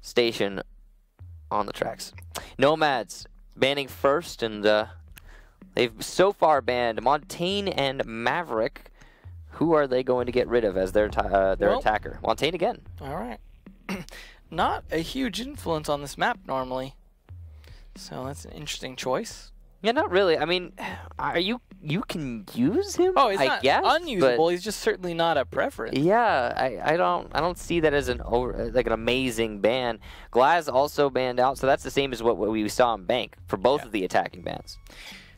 station on the tracks. Nomads banning first, and they've so far banned Montaigne and Maverick. Who are they going to get rid of as their attacker? Montaigne again. All right. Not a huge influence on this map normally, so that's an interesting choice. Yeah, not really. I mean, you can use him. Oh, he's I not guess, unusable. He's just certainly not a preference. Yeah, I don't see that as an amazing ban. Glaz also banned out, so that's the same as what we saw in Bank for both of the attacking bans.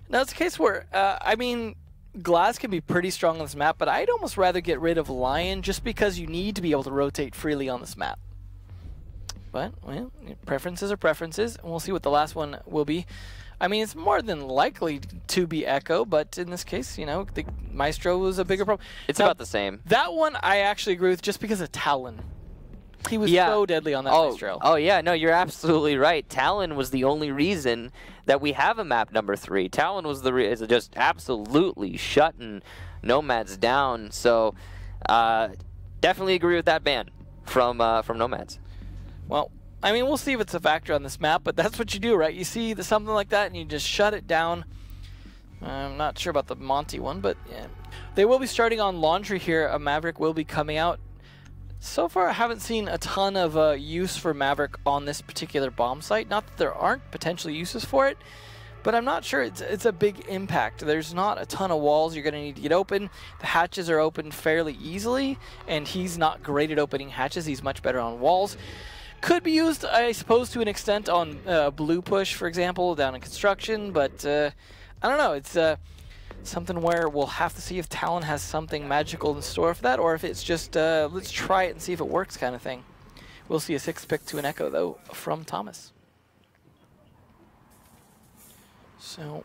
Now it's a case where I mean, Glaz can be pretty strong on this map, but I'd almost rather get rid of Lion just because you need to be able to rotate freely on this map. But well, preferences are preferences, and we'll see what the last one will be. I mean, it's more than likely to be Echo, but in this case, you know, the Maestro was a bigger problem. It's about the same. That one I actually agree with just because of Talon. He was so deadly on that Maestro. Oh, yeah, no, you're absolutely right. Talon was the only reason that we have a map number 3. Talon was the just absolutely shutting Nomads down. So definitely agree with that ban from Nomads. Well, I mean, we'll see if it's a factor on this map, but that's what you do, right? You see something like that, and you just shut it down. I'm not sure about the Monty one, but yeah. They will be starting on Laundry here. A Maverick will be coming out. So far, I haven't seen a ton of use for Maverick on this particular bomb site. Not that there aren't potential uses for it, but I'm not sure it's a big impact. There's not a ton of walls you're going to need to get open. The hatches are opened fairly easily, and he's not great at opening hatches. He's much better on walls. Could be used, I suppose, to an extent on blue push, for example, down in construction, but I don't know. It's something where we'll have to see if Talon has something magical in store for that, or if it's just let's try it and see if it works kind of thing. We'll see a 6-pick to an Echo, though, from Thomas. So,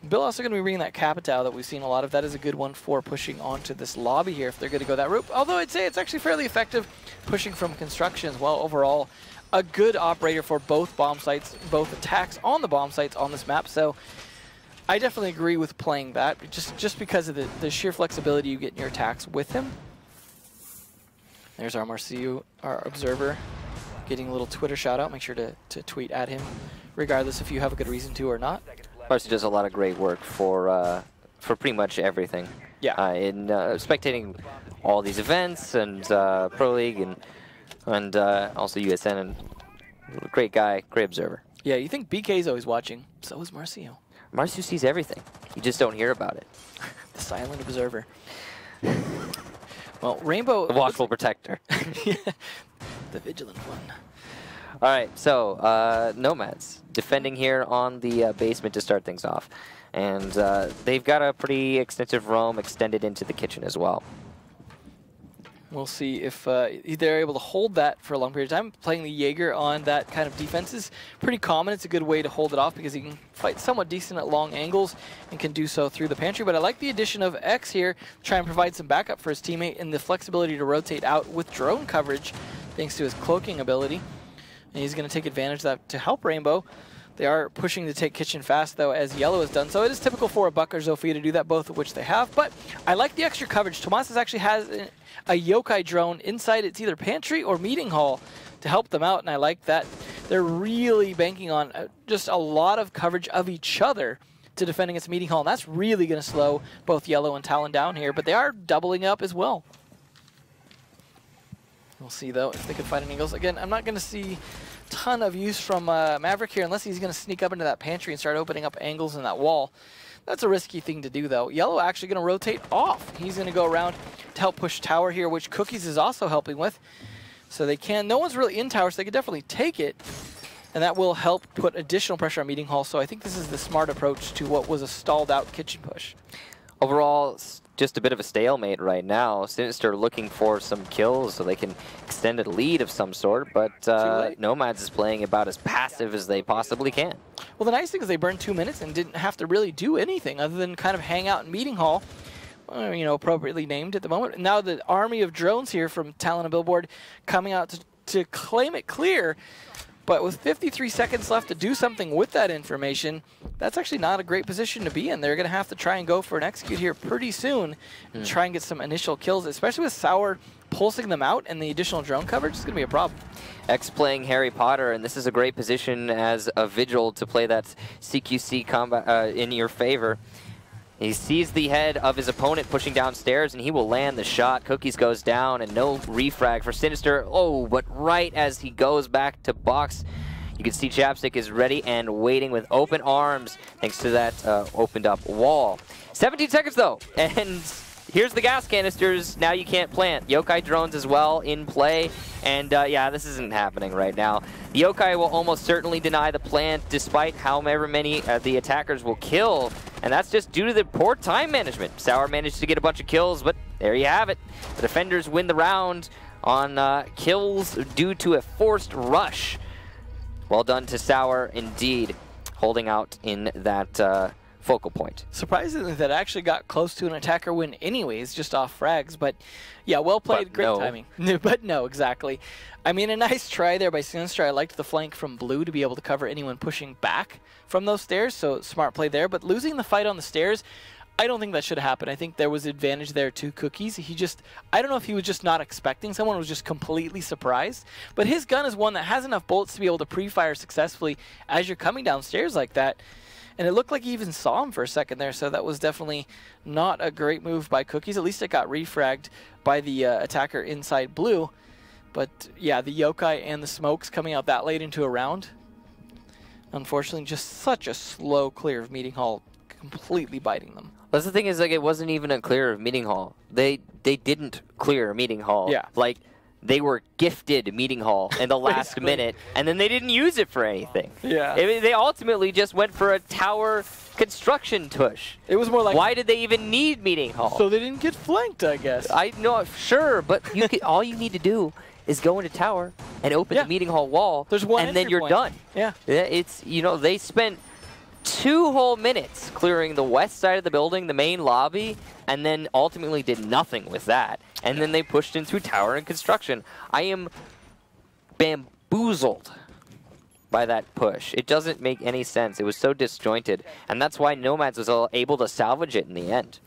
Bill also going to be bringing that Capitao that we've seen a lot of. That is a good one for pushing onto this lobby here if they're going to go that route. Although I'd say it's actually fairly effective pushing from construction as well. Overall, a good operator for both bomb sites, both attacks on the bomb sites on this map. So I definitely agree with playing that, just because of the sheer flexibility you get in your attacks with him. There's our Marcio, our observer, getting a little Twitter shout out. Make sure to tweet at him, regardless if you have a good reason to or not. Marcy does a lot of great work for pretty much everything. Yeah. In spectating all these events and Pro League and also USN, and great guy, great observer. Yeah, you think BK's always watching. So is Marcio. Marcio sees everything. You just don't hear about it. The silent observer. Well, Rainbow... The watchful protector. Yeah, the vigilant one. All right, so Nomads defending here on the basement to start things off. And they've got a pretty extensive roam extended into the kitchen as well. We'll see if they're able to hold that for a long period of time. Playing the Jaeger on that kind of defense is pretty common. It's a good way to hold it off because he can fight somewhat decent at long angles and can do so through the pantry. But I like the addition of X here, try and provide some backup for his teammate and the flexibility to rotate out with drone coverage thanks to his cloaking ability. And he's going to take advantage of that to help Rainbow. They are pushing to take kitchen fast, though, as Yellow has done. So it is typical for a Buck or Zofia to do that, both of which they have. But I like the extra coverage. Tomas actually has a yokai drone inside its either pantry or meeting hall to help them out, and I like that. They're really banking on just a lot of coverage of each other to defend against meeting hall, and that's really going to slow both Yellow and Talon down here. But they are doubling up as well. We'll see, though, if they can find an Eagles. Again, I'm not going to see a ton of use from Maverick here unless he's going to sneak up into that pantry and start opening up angles in that wall. That's a risky thing to do, though. Yellow actually going to rotate off. He's going to go around to help push tower here, which Cookies is also helping with. So they can. No one's really in tower, so they can definitely take it. And that will help put additional pressure on meeting hall. So I think this is the smart approach to what was a stalled-out kitchen push. Overall, just a bit of a stalemate right now. Sinister looking for some kills so they can extend a lead of some sort, but Nomads is playing about as passive as they possibly can. Well, the nice thing is they burned 2 minutes and didn't have to really do anything other than kind of hang out in meeting hall, you know, appropriately named at the moment. And now the army of drones here from Talon and Billboard coming out to claim it clear. But with 53 seconds left to do something with that information, that's actually not a great position to be in. They're going to have to try and go for an execute here pretty soon and try and get some initial kills, especially with Sour pulsing them out and the additional drone coverage. It's going to be a problem. X playing Harry Potter, and this is a great position as a Vigil to play that CQC combat in your favor. He sees the head of his opponent pushing downstairs, and he will land the shot. Cookies goes down, and no refrag for Sinister. Oh, but right as he goes back to box, you can see Chapstick is ready and waiting with open arms, thanks to that opened up wall. 17 seconds, though, and here's the gas canisters. Now you can't plant. Yokai drones as well in play, and yeah, this isn't happening right now. The Yokai will almost certainly deny the plant, despite however many the attackers will kill. And that's just due to the poor time management. Sour managed to get a bunch of kills, but there you have it. The defenders win the round on kills due to a forced rush. Well done to Sour, indeed, holding out in that focal point. Surprisingly, that actually got close to an attacker win anyways, just off frags. But yeah, well played, great timing. But no, exactly. I mean, a nice try there by Sinister. I liked the flank from Blue to be able to cover anyone pushing back from those stairs, so smart play there. But losing the fight on the stairs, I don't think that should happen. I think there was advantage there to Cookies. He just, I don't know if he was just not expecting someone, was just completely surprised. But his gun is one that has enough bullets to be able to pre-fire successfully as you're coming downstairs like that. And it looked like he even saw him for a second there, so that was definitely not a great move by Cookies. At least it got refragged by the attacker inside Blue. But yeah, the Yokai and the smokes coming out that late into a round. Unfortunately, just such a slow clear of Meeting Hall, completely biting them. That's the thing is, like, it wasn't even a clear of Meeting Hall. They didn't clear Meeting Hall. Yeah. Like, they were gifted Meeting Hall in the last minute, and then they didn't use it for anything. Yeah. They ultimately just went for a tower construction tush. It was more like, why did they even need Meeting Hall? So they didn't get flanked, I guess. I know, sure, but you could, all you need to do is go into tower and open the Meeting Hall wall, There's one and then you're point. done. Yeah. It's, you know, they spent 2 whole minutes clearing the west side of the building, the main lobby, and then ultimately did nothing with that. And then they pushed in through tower and construction. I am bamboozled by that push. It doesn't make any sense. It was so disjointed, and that's why Nomads was able to salvage it in the end.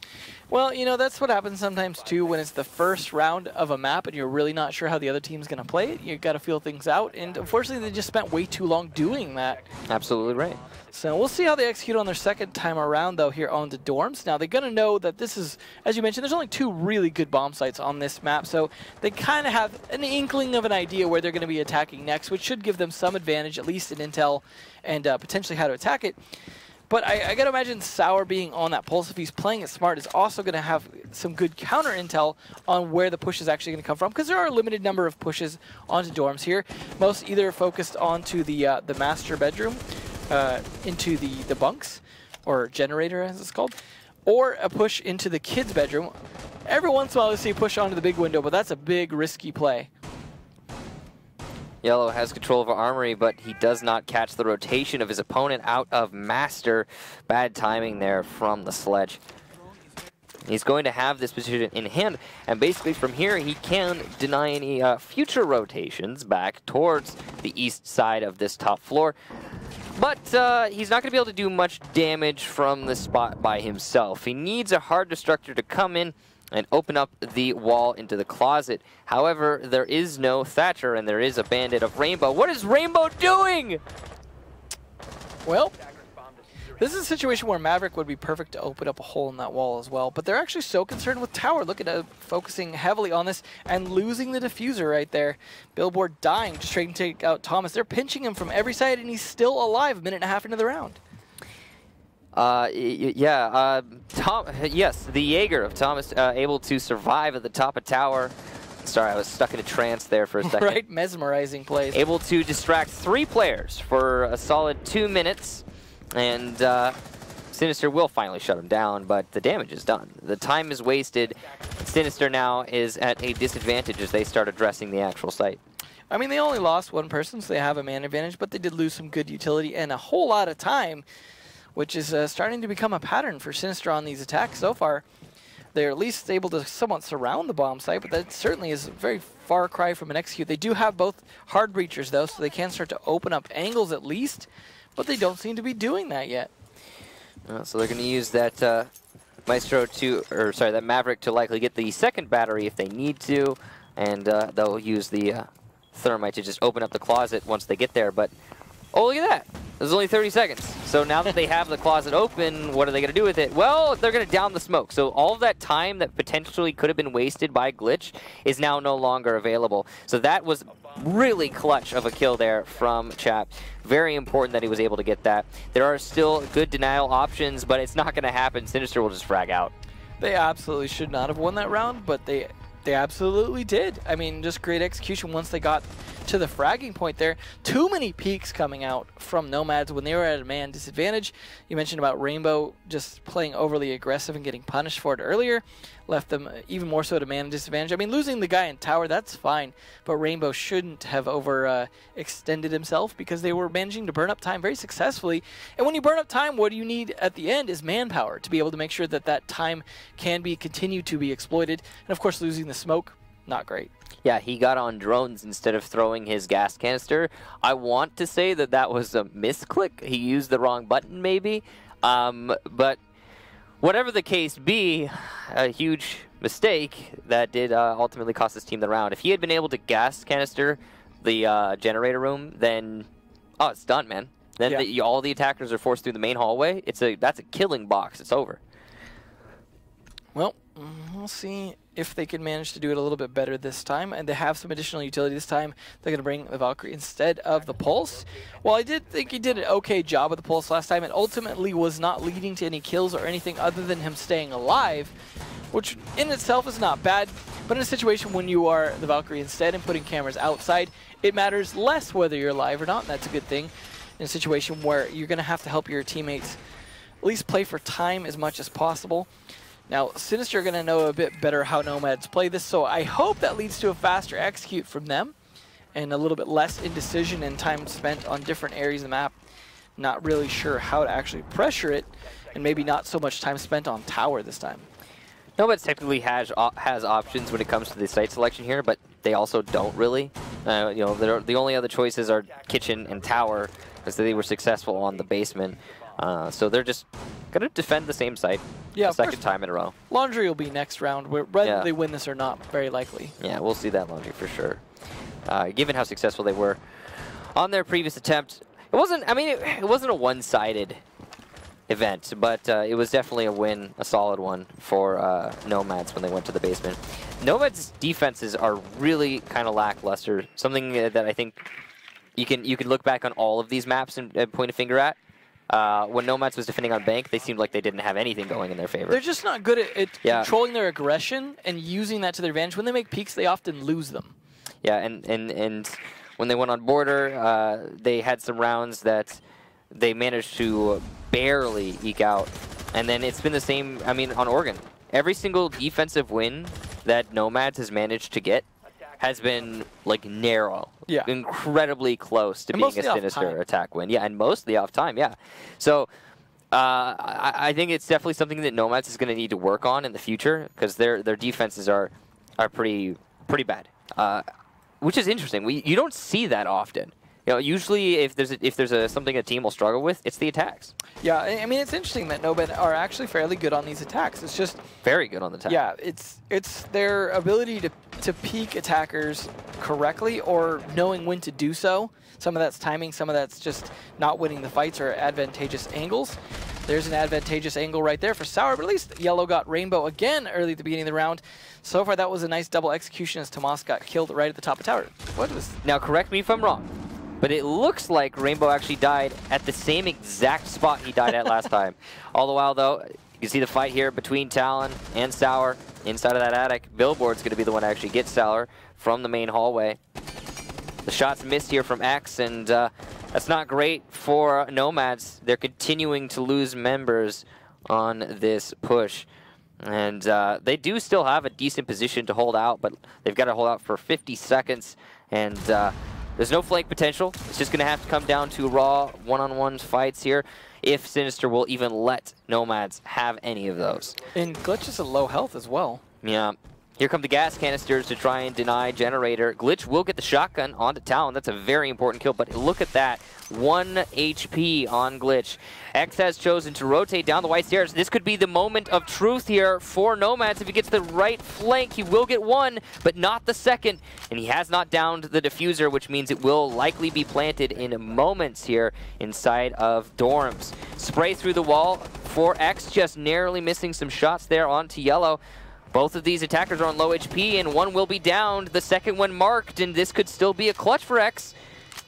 Well, you know, that's what happens sometimes, too, when it's the first round of a map and you're really not sure how the other team's going to play it. You've got to feel things out, and unfortunately, they just spent way too long doing that. Absolutely right. So we'll see how they execute on their second time around, though, here on the dorms. Now, they're going to know that this is, as you mentioned, there's only 2 really good bomb sites on this map, so they kind of have an inkling of an idea where they're going to be attacking next, which should give them some advantage, at least in intel, and potentially how to attack it. But I got to imagine Sour being on that pulse, if he's playing it smart, is also going to have some good counter intel on where the push is actually going to come from, because there are a limited number of pushes onto dorms here. Most either focused onto the master bedroom, into the bunks, or generator as it's called, or a push into the kids' bedroom. Every once in a while, you see a push onto the big window, but that's a big, risky play. Yellow has control of Armory, but he does not catch the rotation of his opponent out of Master. Bad timing there from the Sledge. He's going to have this position in hand, and basically from here he can deny any future rotations back towards the east side of this top floor. But he's not going to be able to do much damage from the spot by himself. He needs a hard destructor to come in and open up the wall into the closet. However, there is no Thatcher, and there is a bandit of Rainbow. What is Rainbow doing? Well, this is a situation where Maverick would be perfect to open up a hole in that wall as well, but they're actually so concerned with Tower. Look at focusing heavily on this and losing the diffuser right there. Billboard dying, just trying to take out Thomas. They're pinching him from every side, and he's still alive a minute and a half into the round. Yes, the Jaeger of Thomas able to survive at the top of tower. Sorry, I was stuck in a trance there for a second. Right, mesmerizing plays. Able to distract 3 players for a solid 2 minutes, and Sinister will finally shut him down, but the damage is done. The time is wasted. Sinister now is at a disadvantage as they start addressing the actual site. I mean, they only lost 1 person, so they have a man advantage, but they did lose some good utility and a whole lot of time, which is starting to become a pattern for Sinister on these attacks so far. they're at least able to somewhat surround the bomb site, but that certainly is a very far cry from an execute. They do have both hard breachers, though, so they can start to open up angles at least, but they don't seem to be doing that yet. So they're going to use that Maestro that Maverick to likely get the second battery if they need to, and they'll use the Thermite to just open up the closet once they get there. But oh, look at that! There's only 30 seconds. So now that they have the closet open, what are they going to do with it? Well, they're going to down the smoke. So all of that time that potentially could have been wasted by Glitch is now no longer available. So that was really clutch of a kill there from Chap. Very important that he was able to get that. There are still good denial options, but it's not going to happen. Sinister will just frag out. They absolutely should not have won that round, but they absolutely did. I mean, just great execution once they got to the fragging point there. Too many peeks coming out from Nomads when they were at a man disadvantage. You mentioned about Rainbow just playing overly aggressive and getting punished for it earlier. Left them even more so at a man disadvantage. I mean, losing the guy in tower, that's fine, but Rainbow shouldn't have extended himself because they were managing to burn up time very successfully. And when you burn up time, what you need at the end is manpower to be able to make sure that that time can be continued to be exploited. And of course, losing the smoke, not great. Yeah, he got on drones instead of throwing his gas canister. I want to say that that was a misclick. He used the wrong button, maybe. But whatever the case be, a huge mistake that did ultimately cost his team the round. If he had been able to gas canister the generator room, then it's done, man. Then all the attackers are forced through the main hallway. That's a killing box. It's over. Well, we'll see if they can manage to do it a little bit better this time, and they have some additional utility this time. They're going to bring the Valkyrie instead of the Pulse. While I did think he did an okay job with the Pulse last time, it ultimately was not leading to any kills or anything other than him staying alive, which in itself is not bad, but in a situation when you are the Valkyrie instead and putting cameras outside, it matters less whether you're alive or not, and that's a good thing. In a situation where you're going to have to help your teammates at least play for time as much as possible. Now, Sinister are going to know a bit better how Nomads play this, so I hope that leads to a faster execute from them and a little bit less indecision and time spent on different areas of the map. Not really sure how to actually pressure it, and maybe not so much time spent on tower this time. Nomads technically has options when it comes to the site selection here, but they also don't really. The only other choices are kitchen and tower, because they were successful on the basement. So they're just going to defend the same site a second time in a row. Laundry will be next round. Whether they win this or not, very likely. Yeah, we'll see that Laundry for sure. Given how successful they were on their previous attempt, it wasn't a one-sided event, but it was definitely a win, a solid one for Nomads when they went to the basement. Nomads' defenses are really kind of lackluster. Something that I think you can look back on all of these maps and point a finger at. When Nomads was defending on Bank, they seemed like they didn't have anything going in their favor. They're just not good at controlling their aggression and using that to their advantage. When they make peaks, they often lose them. Yeah, and when they went on border, they had some rounds that they managed to barely eke out. And then it's been the same, on Oregon. Every single defensive win that Nomads has managed to get has been, narrow. Yeah. Incredibly close to being a Sinister attack win. Yeah, and mostly off time, yeah. So, I think it's definitely something that Nomads is going to need to work on in the future, because their defenses are pretty bad. Which is interesting. You don't see that often. Usually if there's something a team will struggle with, it's the attacks. Yeah, it's interesting that Nomads are actually fairly good on these attacks. It's just very good on the attack. Yeah, it's their ability to peak attackers correctly or knowing when to do so. Some of that's timing, some of that's just not winning the fights or advantageous angles. There's an advantageous angle right there for Sour, but at least Yellow got Rainbow again early at the beginning of the round. So far, that was a nice double execution as Tomas got killed right at the top of tower. Now, correct me if I'm wrong, but it looks like Rainbow actually died at the same exact spot he died at last time. All the while, though, you can see the fight here between Talon and Sour inside of that attic. Billboard's going to be the one to actually get Sour from the main hallway. The shot's missed here from X, and that's not great for Nomads. They're continuing to lose members on this push. And they do still have a decent position to hold out, but they've got to hold out for 50 seconds. And there's no flank potential. It's just going to have to come down to raw one-on-one fights here. if Sinister will even let Nomads have any of those. And Glitch is at low health as well. Yeah. Here come the gas canisters to try and deny Generator. Glitch will get the shotgun onto Talon. That's a very important kill, but look at that. 1 HP on Glitch. X has chosen to rotate down the white stairs. This could be the moment of truth here for Nomads. If he gets the right flank, he will get one, but not the second. And he has not downed the diffuser, which means it will likely be planted in moments here inside of dorms. Spray through the wall for X, just narrowly missing some shots there onto yellow. Both of these attackers are on low HP, and one will be downed, the second one marked, and this could still be a clutch for X.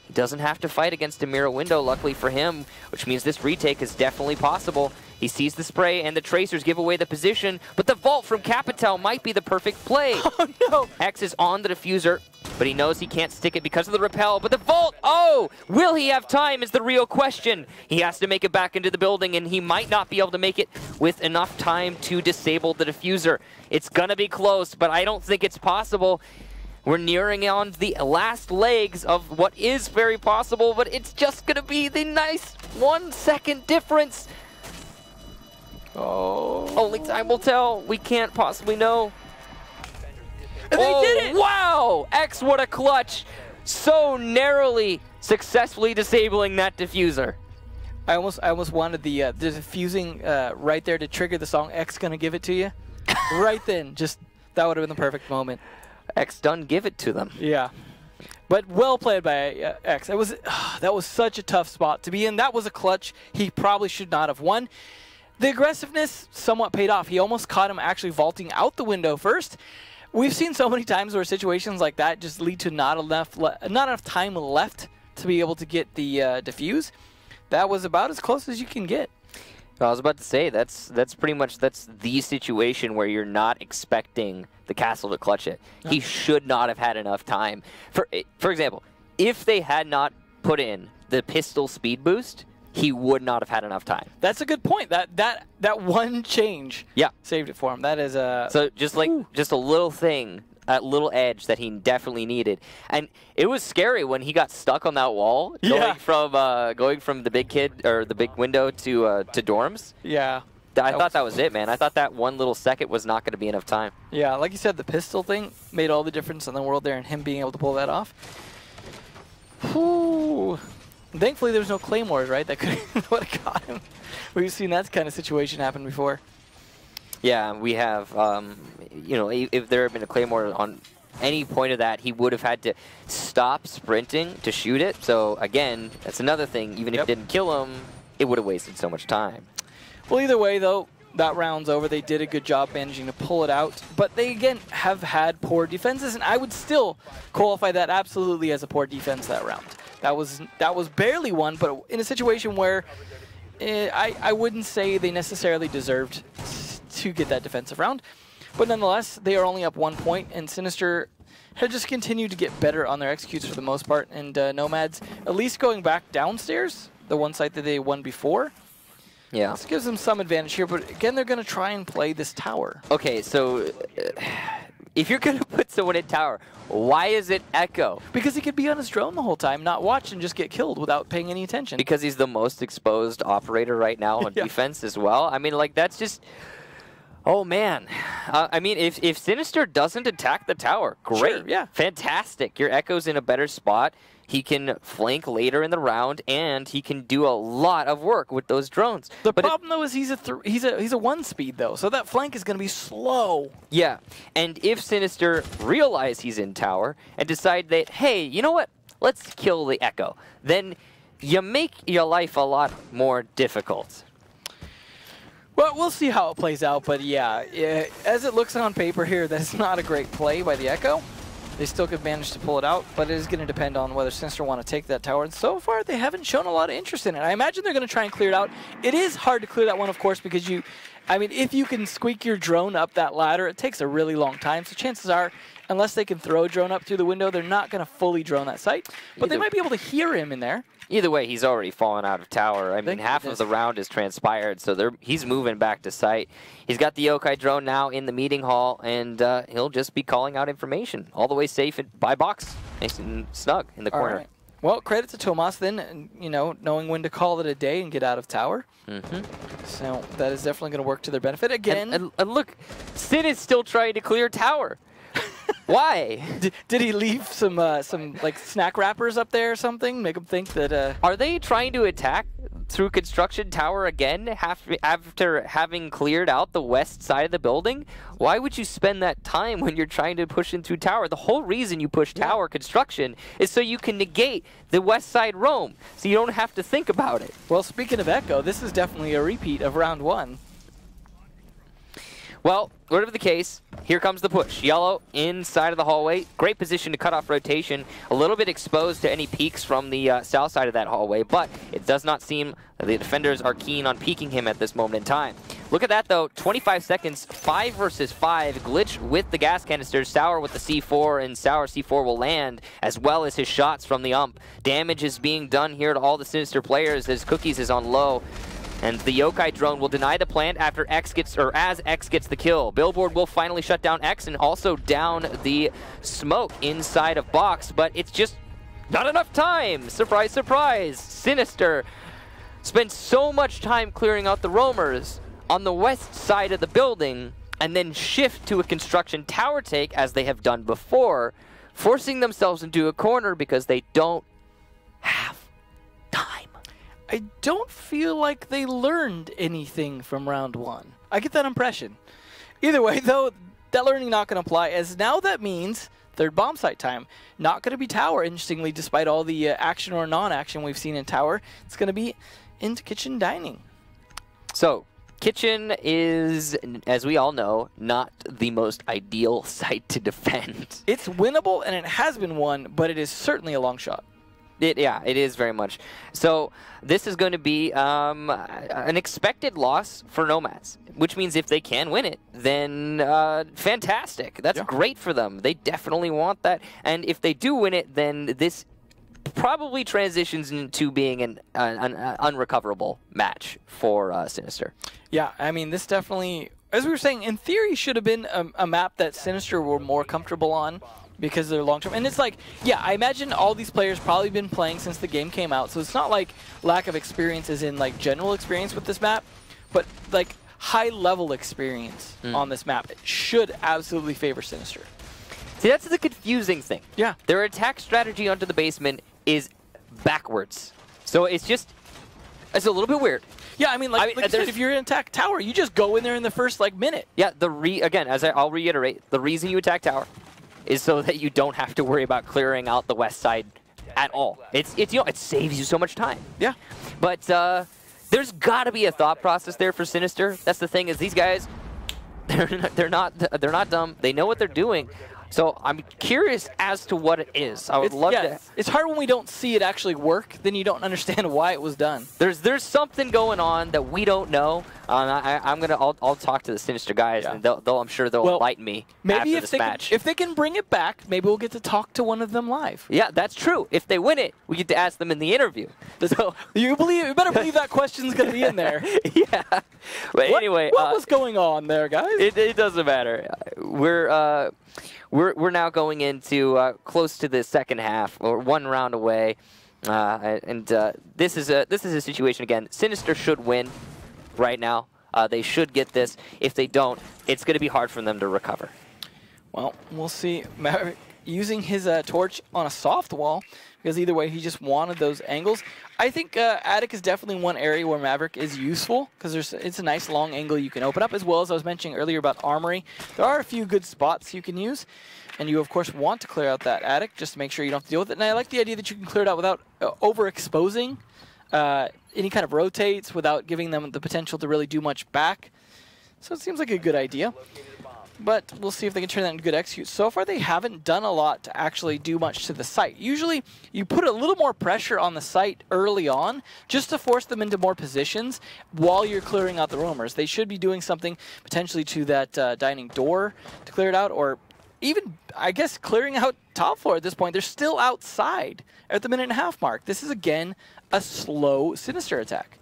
He doesn't have to fight against a mirror window, luckily for him, which means this retake is definitely possible. He sees the spray, and the tracers give away the position, but the vault from Capital might be the perfect play. Oh, no. X is on the diffuser, but he knows he can't stick it because of the rappel. But the vault, oh! Will he have time is the real question. He has to make it back into the building, and he might not be able to make it with enough time to disable the diffuser. It's gonna be close, but I don't think it's possible. We're nearing on the last legs of what is very possible, but it's just gonna be the nice 1 second difference. Oh. Only time will tell. We can't possibly know. And they did it! Wow! X, what a clutch! So narrowly, successfully disabling that diffuser. I almost wanted the diffusing right there to trigger the song "X Gonna Give It to You." Right then, just that would have been the perfect moment. X done give it to them. Yeah, but well played by X. It was that was such a tough spot to be in. That was a clutch he probably should not have won. The aggressiveness somewhat paid off. He almost caught him actually vaulting out the window first. We've seen so many times where situations like that just lead to not enough time left to be able to get the defuse. That was about as close as you can get. I was about to say, that's pretty much the situation where you're not expecting the castle to clutch it. No. He should not have had enough time. For example, if they had not put in the pistol speed boost, he would not have had enough time. That's a good point. That one change saved it for him. That is a... So just a little thing, a little edge that he definitely needed. And it was scary when he got stuck on that wall, going from the big kid or the big window to dorms. Yeah. I thought that was it, man. I thought that 1 little second was not going to be enough time. Yeah, like you said, the pistol thing made all the difference in the world there, and him being able to pull that off. Whew. Thankfully, there's no claymores, right? That could would have got him. We've seen that kind of situation happen before. Yeah, we have. You know, if there had been a claymore on any point of that, he would have had to stop sprinting to shoot it. So again, that's another thing. Even if it didn't kill him, it would have wasted so much time. Well, either way, though, that round's over. They did a good job managing to pull it out. But they, again, have had poor defenses, and I would still qualify that absolutely as a poor defense that round. That was barely won, but in a situation where I wouldn't say they necessarily deserved to get that defensive round. But nonetheless, they are only up 1 point, and Sinister had just continued to get better on their executes for the most part. And Nomads, at least going back downstairs, the one site that they won before. Yeah. This gives them some advantage here, but again, they're going to try and play this tower. Okay, so if you're going to put someone in tower, why is it Echo? Because he could be on his drone the whole time, not watch and just get killed without paying any attention. Because he's the most exposed operator right now on defense as well. I mean, like, that's just... Oh, man. I mean, if Sinister doesn't attack the tower, great. Sure, yeah. Fantastic. Your Echo's in a better spot. He can flank later in the round, and he can do a lot of work with those drones. The problem, though, is he's a 1-speed, though, so that flank is going to be slow. Yeah, and if Sinister realize he's in tower and decide that, hey, you know what? Let's kill the Echo. Then you make your life a lot more difficult. Well, we'll see how it plays out, but yeah, as it looks on paper here, that's not a great play by the Echo. They still could manage to pull it out, but it is going to depend on whether Sinister want to take that tower. And so far, they haven't shown a lot of interest in it. I imagine they're going to try and clear it out. It is hard to clear that one, of course, because I mean, if you can squeak your drone up that ladder, it takes a really long time. So chances are, unless they can throw a drone up through the window, they're not going to fully drone that site. But they might be able to hear him in there. Either way, he's already fallen out of tower. I mean, half of the round is transpired, so he's moving back to site. He's got the Yokai drone now in the meeting hall, and he'll just be calling out information all the way safe by box, nice and snug in the corner. Right. Well, credit to Tomas then, you know, knowing when to call it a day and get out of tower. So that is definitely going to work to their benefit again. And look, Sin is still trying to clear tower. Why? Did he leave some like snack wrappers up there or something? Make them think that. Are they trying to attack through construction tower again after having cleared out the west side of the building? Why would you spend that time when you're trying to push in through tower? The whole reason you push tower construction is so you can negate the west side roam, so you don't have to think about it. Well, speaking of Echo, this is definitely a repeat of round 1. Well, whatever the case, here comes the push. Yellow inside of the hallway. Great position to cut off rotation. A little bit exposed to any peeks from the south side of that hallway, but it does not seem that the defenders are keen on peeking him at this moment in time. Look at that, though. 25 seconds, 5 versus 5. Glitch with the gas canisters. Sour with the C4, and Sour C4 will land, as well as his shots from the ump. Damage is being done here to all the Sinister players as Cookies is on low. And the Yokai drone will deny the plant after as X gets the kill. Billboard will finally shut down X and also down the smoke inside of box, but it's just not enough time. Surprise, surprise. Sinister spent so much time clearing out the roamers on the west side of the building and then shift to a construction tower take as they have done before, forcing themselves into a corner because they don't have time. I don't feel like they learned anything from round 1. I get that impression. Either way, though, that learning not going to apply, as now that means third bomb site time. Not going to be tower, interestingly, despite all the action or non-action we've seen in tower. It's going to be into kitchen dining. So, kitchen is, as we all know, not the most ideal site to defend. It's winnable, and it has been won, but it is certainly a long shot. Yeah, it is very much. So this is going to be an expected loss for Nomads, which means if they can win it, then fantastic. That's great for them. They definitely want that. And if they do win it, then this probably transitions into being an unrecoverable match for Sinister. Yeah, I mean, this definitely, as we were saying, in theory should have been a map that Sinister were more comfortable on, because they're long-term. And it's like, yeah, I imagine all these players probably been playing since the game came out, so it's not like lack of experience as in like general experience with this map, but like high-level experience on this map. It should absolutely favor Sinister. See, that's the confusing thing. Yeah. Their attack strategy onto the basement is backwards. So it's a little bit weird. Yeah, I mean, like you said, if you're in attack tower, you just go in there in the first like minute. Yeah, again, I'll reiterate, the reason you attack tower is so that you don't have to worry about clearing out the west side at all. It's you know, it saves you so much time. Yeah. But there's got to be a thought process there for Sinister. That's the thing, is these guys, they're not dumb. They know what they're doing. So I'm curious as to what it is. I would love to. It's hard when we don't see it actually work. Then you don't understand why it was done. There's something going on that we don't know. I'll talk to the Sinister guys, and I'm sure they'll enlighten me after this match. If they can bring it back, maybe we'll get to talk to one of them live. Yeah, that's true. If they win it, we get to ask them in the interview. So you better believe that question's going to be in there. Yeah. But anyway, what was going on there, guys? It doesn't matter. We're now going into close to the second half, or one round away, and this is a situation again. Sinister should win right now. They should get this. If they don't, it's going to be hard for them to recover. Well, we'll see. Maverick using his torch on a soft wall, because either way, he just wanted those angles. I think Attic is definitely one area where Maverick is useful, because it's a nice long angle you can open up, as well as I was mentioning earlier about Armory. There are a few good spots you can use, and you, of course, want to clear out that Attic just to make sure you don't have to deal with it. And I like the idea that you can clear it out without overexposing any kind of rotates, without giving them the potential to really do much back. So it seems like a good idea. But we'll see if they can turn that into good execute. So far, they haven't done a lot to actually do much to the site. Usually, you put a little more pressure on the site early on just to force them into more positions while you're clearing out the roamers. They should be doing something potentially to that dining door to clear it out, or even, I guess, clearing out top floor at this point. They're still outside at the minute-and-a-half mark. This is, again, a slow Sinister attack.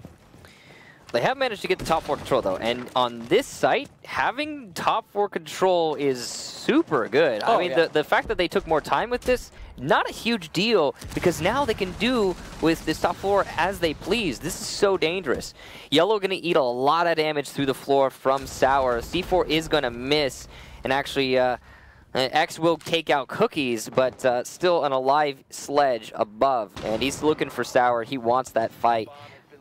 They have managed to get the top 4 control, though, and on this site, having top 4 control is super good. I mean, the fact that they took more time with this not a huge deal because now they can do with this top floor as they please. This is so dangerous. Yellow going to eat a lot of damage through the floor from Sour. C4 is going to miss, and actually X will take out Cookies, but still an alive Sledge above, and he's looking for Sour. He wants that fight.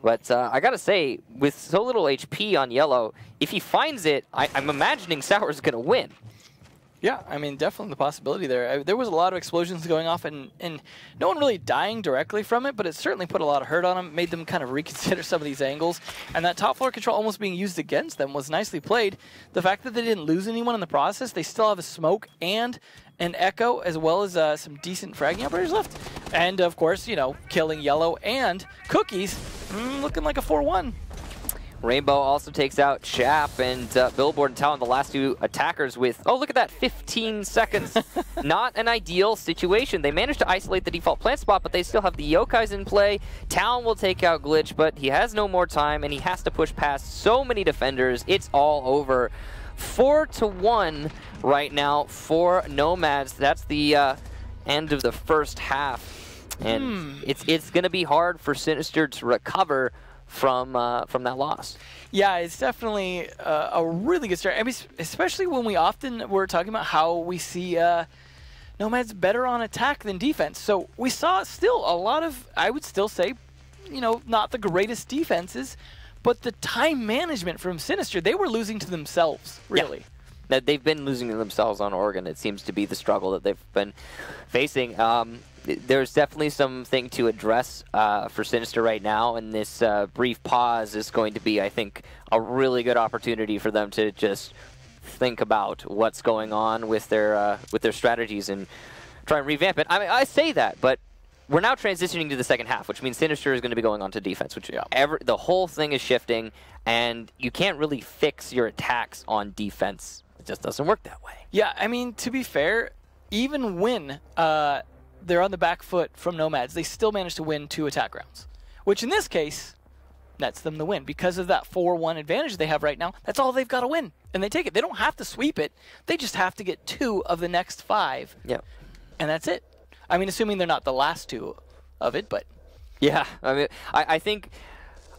But I gotta say, with so little HP on Yellow, if he finds it, I'm imagining Sour's gonna win. Yeah, I mean, definitely the possibility there. There was a lot of explosions going off, and no one really dying directly from it, but it certainly put a lot of hurt on them, made them kind of reconsider some of these angles. And that top floor control almost being used against them was nicely played. The fact that they didn't lose anyone in the process, they still have a smoke and an echo, as well as some decent fragging operators left. And, of course, you know, killing Yellow and Cookies, looking like a 4-1. Rainbow also takes out Chap and Billboard and Talon, the last two attackers with, oh, look at that, 15 seconds. Not an ideal situation. They managed to isolate the default plant spot, but they still have the Yokais in play. Talon will take out Glitch, but he has no more time, and he has to push past so many defenders. It's all over. 4-1 right now for Nomads. That's the end of the first half. And it's going to be hard for Sinister to recover from that loss. Yeah, it's definitely a really good start. I mean, especially when we're talking about how we see Nomads better on attack than defense. So we saw still a lot of, I would still say, you know, not the greatest defenses, but the time management from Sinister, they were losing to themselves, really. Yeah. They've been losing to themselves on Oregon. It seems to be the struggle that they've been facing. There's definitely something to address for Sinister right now, and this brief pause is going to be, I think, a really good opportunity for them to just think about what's going on with their strategies and try and revamp it. I mean, I say that, but we're now transitioning to the second half, which means Sinister is going to be going on to defense, which the whole thing is shifting, and you can't really fix your attacks on defense. It just doesn't work that way. Yeah, I mean, to be fair, even when they're on the back foot from Nomads, they still manage to win 2 attack rounds, which in this case nets them the win. Because of that 4-1 advantage they have right now, that's all they've got to win, and they take it. They don't have to sweep it. They just have to get 2 of the next 5, and that's it. I mean, assuming they're not the last 2 of it, but... Yeah, I mean, I think...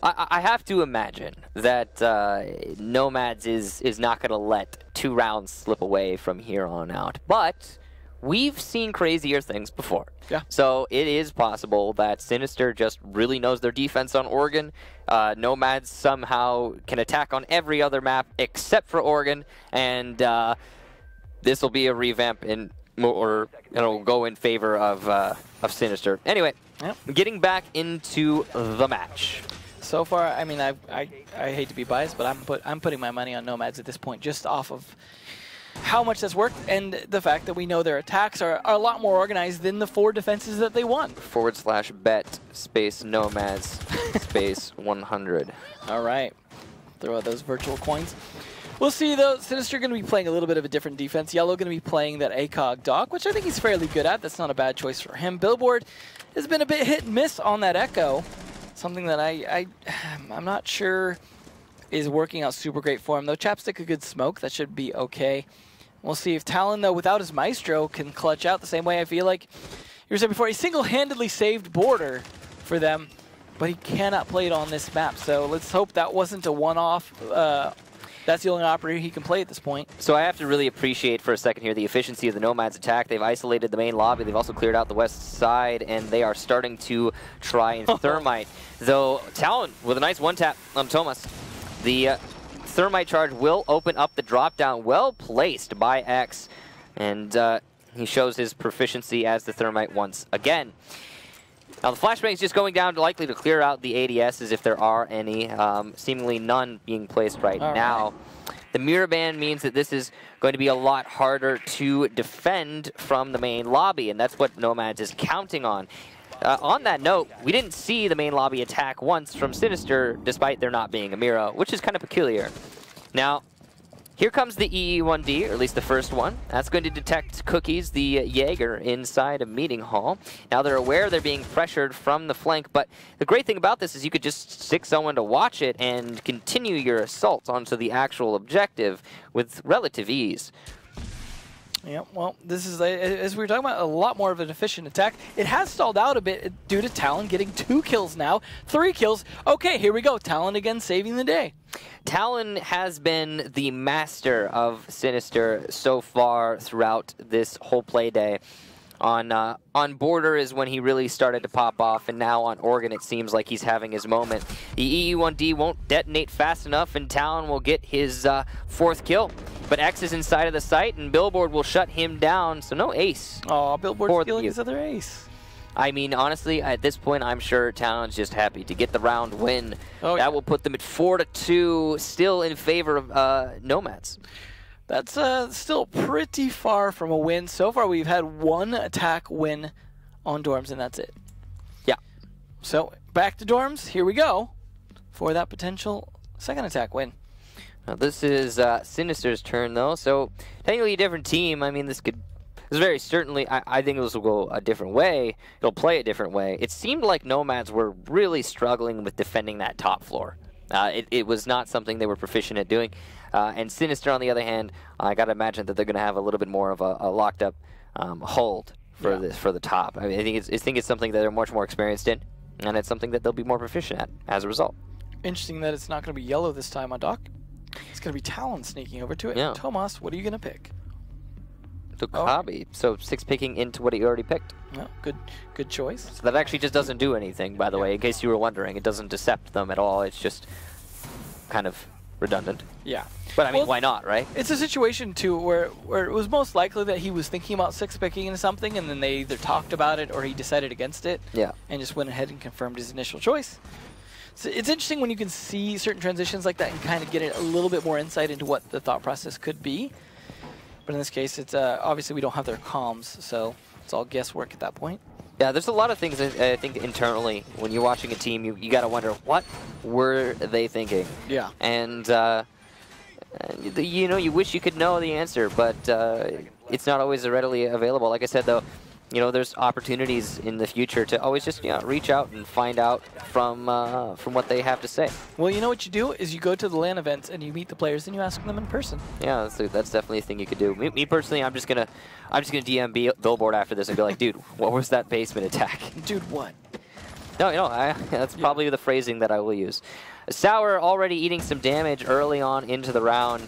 I have to imagine that Nomads is not going to let 2 rounds slip away from here on out. But we've seen crazier things before. Yeah. So it is possible that Sinister just really knows their defense on Oregon. Nomads somehow can attack on every other map except for Oregon. And this will be a revamp or it'll go in favor of Sinister. Anyway, getting back into the match. So far, I mean, I hate to be biased, but I'm putting my money on Nomads at this point, just off of how much that's worked and the fact that we know their attacks are a lot more organized than the 4 defenses that they won. /bet space Nomads space 100. All right, throw out those virtual coins. We'll see, though. Sinister going to be playing a little bit of a different defense. Yellow going to be playing that ACOG dog, which I think he's fairly good at. That's not a bad choice for him. Billboard has been a bit hit and miss on that Echo. Something that I'm not sure is working out super great for him, though. Chapstick a good smoke. That should be okay. We'll see if Talon, though, without his Maestro, can clutch out the same way I feel like you were saying before. He single-handedly saved Border for them, but he cannot play it on this map. So let's hope that wasn't a one-off. That's the only operator he can play at this point. So I have to really appreciate for a second here the efficiency of the Nomads attack. They've isolated the main lobby. They've also cleared out the west side, and they are starting to try and thermite. Though Talon with a nice one-tap on Thomas. The thermite charge will open up the drop-down. Well placed by X, and he shows his proficiency as the thermite once again. Now the flashbang is just going down, likely to clear out the ADSs if there are any. Seemingly none being placed right now. The mirror ban means that this is going to be a lot harder to defend from the main lobby, and that's what Nomads is counting on. On that note, we didn't see the main lobby attack once from Sinister, despite there not being a mirror, which is kind of peculiar. Now, here comes the EE1D, or at least the first one. That's going to detect Cookies, the Jaeger, inside a meeting hall. Now they're aware they're being pressured from the flank, but the great thing about this is you could just stick someone to watch it and continue your assault onto the actual objective with relative ease. Yeah, well, this is, as we were talking about, a lot more of an efficient attack. It has stalled out a bit due to Talon getting 2 kills now, 3 kills. Okay, here we go. Talon again saving the day. Talon has been the master of Sinister so far throughout this whole play day. On Border is when he really started to pop off, and now on Oregon it seems like he's having his moment. The EE1D won't detonate fast enough, and Talon will get his 4th kill. But X is inside of the site, and Billboard will shut him down, so no ace. Oh, Billboard's stealing his other ace. I mean, honestly, at this point, I'm sure Talon's just happy to get the round win. Oh, that will put them at 4-2, still in favor of Nomads. That's still pretty far from a win. So far, we've had 1 attack win on Dorms, and that's it. Yeah. So, back to Dorms. Here we go for that potential 2nd attack win. Now, this is Sinister's turn, though, so technically a different team. I mean, this very certainly, I think this will go a different way. It'll play a different way. It seemed like Nomads were really struggling with defending that top floor. It was not something they were proficient at doing. And Sinister, on the other hand, I got to imagine that they're going to have a little bit more of a locked up hold for the top. I mean, I think it's something that they're much more experienced in, and it's something that they'll be more proficient at as a result. Interesting that it's not going to be yellow this time on Doc. It's going to be Talon sneaking over to it. Yeah. Tomas, what are you going to pick? The hobby. So 6 picking into what he already picked. Yeah, good choice. So that actually just doesn't do anything, by the way, in case you were wondering. It doesn't decept them at all. It's just kind of redundant. Yeah. But I mean, why not, right? It's a situation, too, where it was most likely that he was thinking about 6 picking into something, and then they either talked about it or he decided against it. Yeah. And just went ahead and confirmed his initial choice. So it's interesting when you can see certain transitions like that and kind of get a little bit more insight into what the thought process could be. But in this case, it's obviously we don't have their comms, so it's all guesswork at that point. Yeah, there's a lot of things, I think, internally. When you're watching a team, you got to wonder, what were they thinking? Yeah. And, you know, you wish you could know the answer, but it's not always readily available. Like I said, though, you know, there's opportunities in the future to always just, you know, reach out and find out from what they have to say. Well, you know what you do is you go to the LAN events and you meet the players and you ask them in person. Yeah, that's definitely a thing you could do. Me personally, I'm just gonna DM Billboard after this and be like, dude, what was that basement attack? Dude, what? No, you know, that's probably the phrasing that I will use. Sour already eating some damage early on into the round,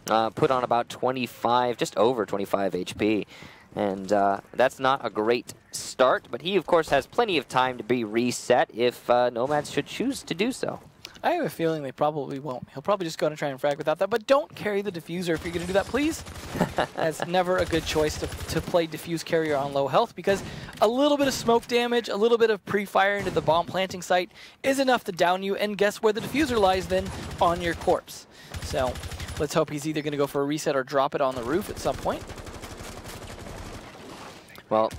put on about 25, just over 25 HP. And that's not a great start, but he, of course, has plenty of time to be reset if Nomads should choose to do so. I have a feeling they probably won't. He'll probably just go and try and frag without that, but don't carry the diffuser if you're going to do that, please. That's never a good choice to play diffuse carrier on low health, because a little bit of smoke damage, a little bit of pre-fire into the bomb planting site is enough to down you, and guess where the diffuser lies then? On your corpse. So let's hope he's either going to go for a reset or drop it on the roof at some point. Well,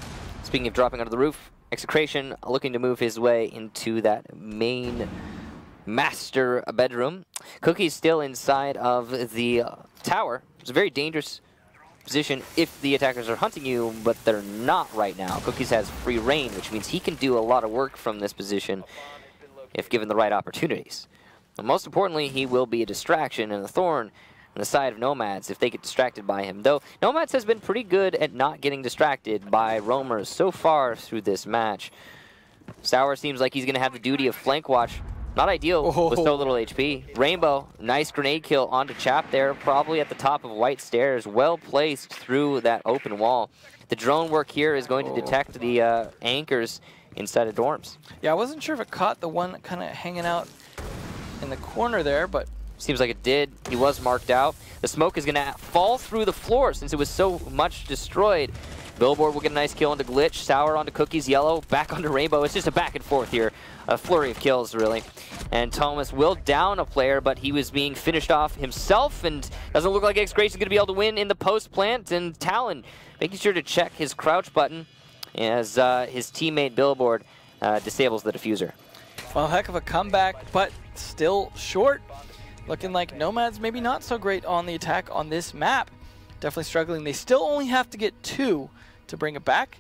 speaking of dropping onto the roof, Execration looking to move his way into that main master bedroom. Cookie's still inside of the tower. It's a very dangerous position if the attackers are hunting you, but they're not right now. Cookies has free reign, which means he can do a lot of work from this position if given the right opportunities. And most importantly, he will be a distraction and a thorn on the side of Nomads if they get distracted by him. Though Nomads has been pretty good at not getting distracted by roamers so far through this match. Sour seems like he's going to have the duty of flank watch. Not ideal with so little HP. Rainbow, nice grenade kill onto Chap there, probably at the top of White Stairs. Well placed through that open wall. The drone work here is going to detect the anchors inside of dorms. Yeah, I wasn't sure if it caught the one kind of hanging out in the corner there, but seems like it did. He was marked out. The smoke is going to fall through the floor since it was so much destroyed. Billboard will get a nice kill onto Glitch. Sour onto Cookies. Yellow back onto Rainbow. It's just a back and forth here. A flurry of kills, really. And Thomas will down a player, but he was being finished off himself, and doesn't look like Execration is going to be able to win in the post plant. And Talon making sure to check his crouch button as his teammate Billboard disables the diffuser. Well, heck of a comeback, but still short. Looking like Nomads maybe not so great on the attack on this map. Definitely struggling. They still only have to get 2 to bring it back,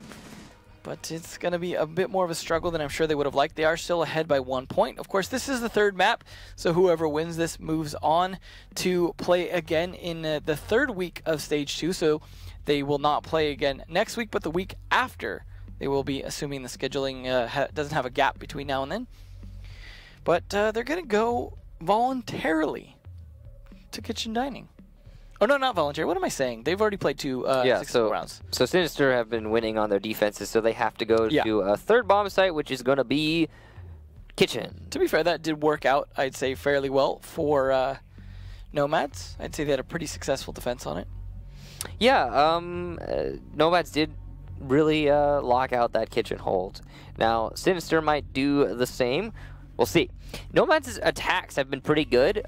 but it's going to be a bit more of a struggle than I'm sure they would have liked. They are still ahead by 1 point. Of course, this is the 3rd map, so whoever wins this moves on to play again in the 3rd week of Stage 2. So They will not play again next week, but the week after. They will be, assuming the scheduling doesn't have a gap between now and then. But they're going to go voluntarily to kitchen dining. Oh, no, not voluntary. What am I saying? They've already played 2 successful rounds. So Sinister have been winning on their defenses, so they have to go to a third bomb site, which is going to be kitchen. To be fair, that did work out, I'd say, fairly well for Nomads. I'd say they had a pretty successful defense on it. Yeah, Nomads did really lock out that kitchen hold. Now, Sinister might do the same. We'll see. Nomads' attacks have been pretty good.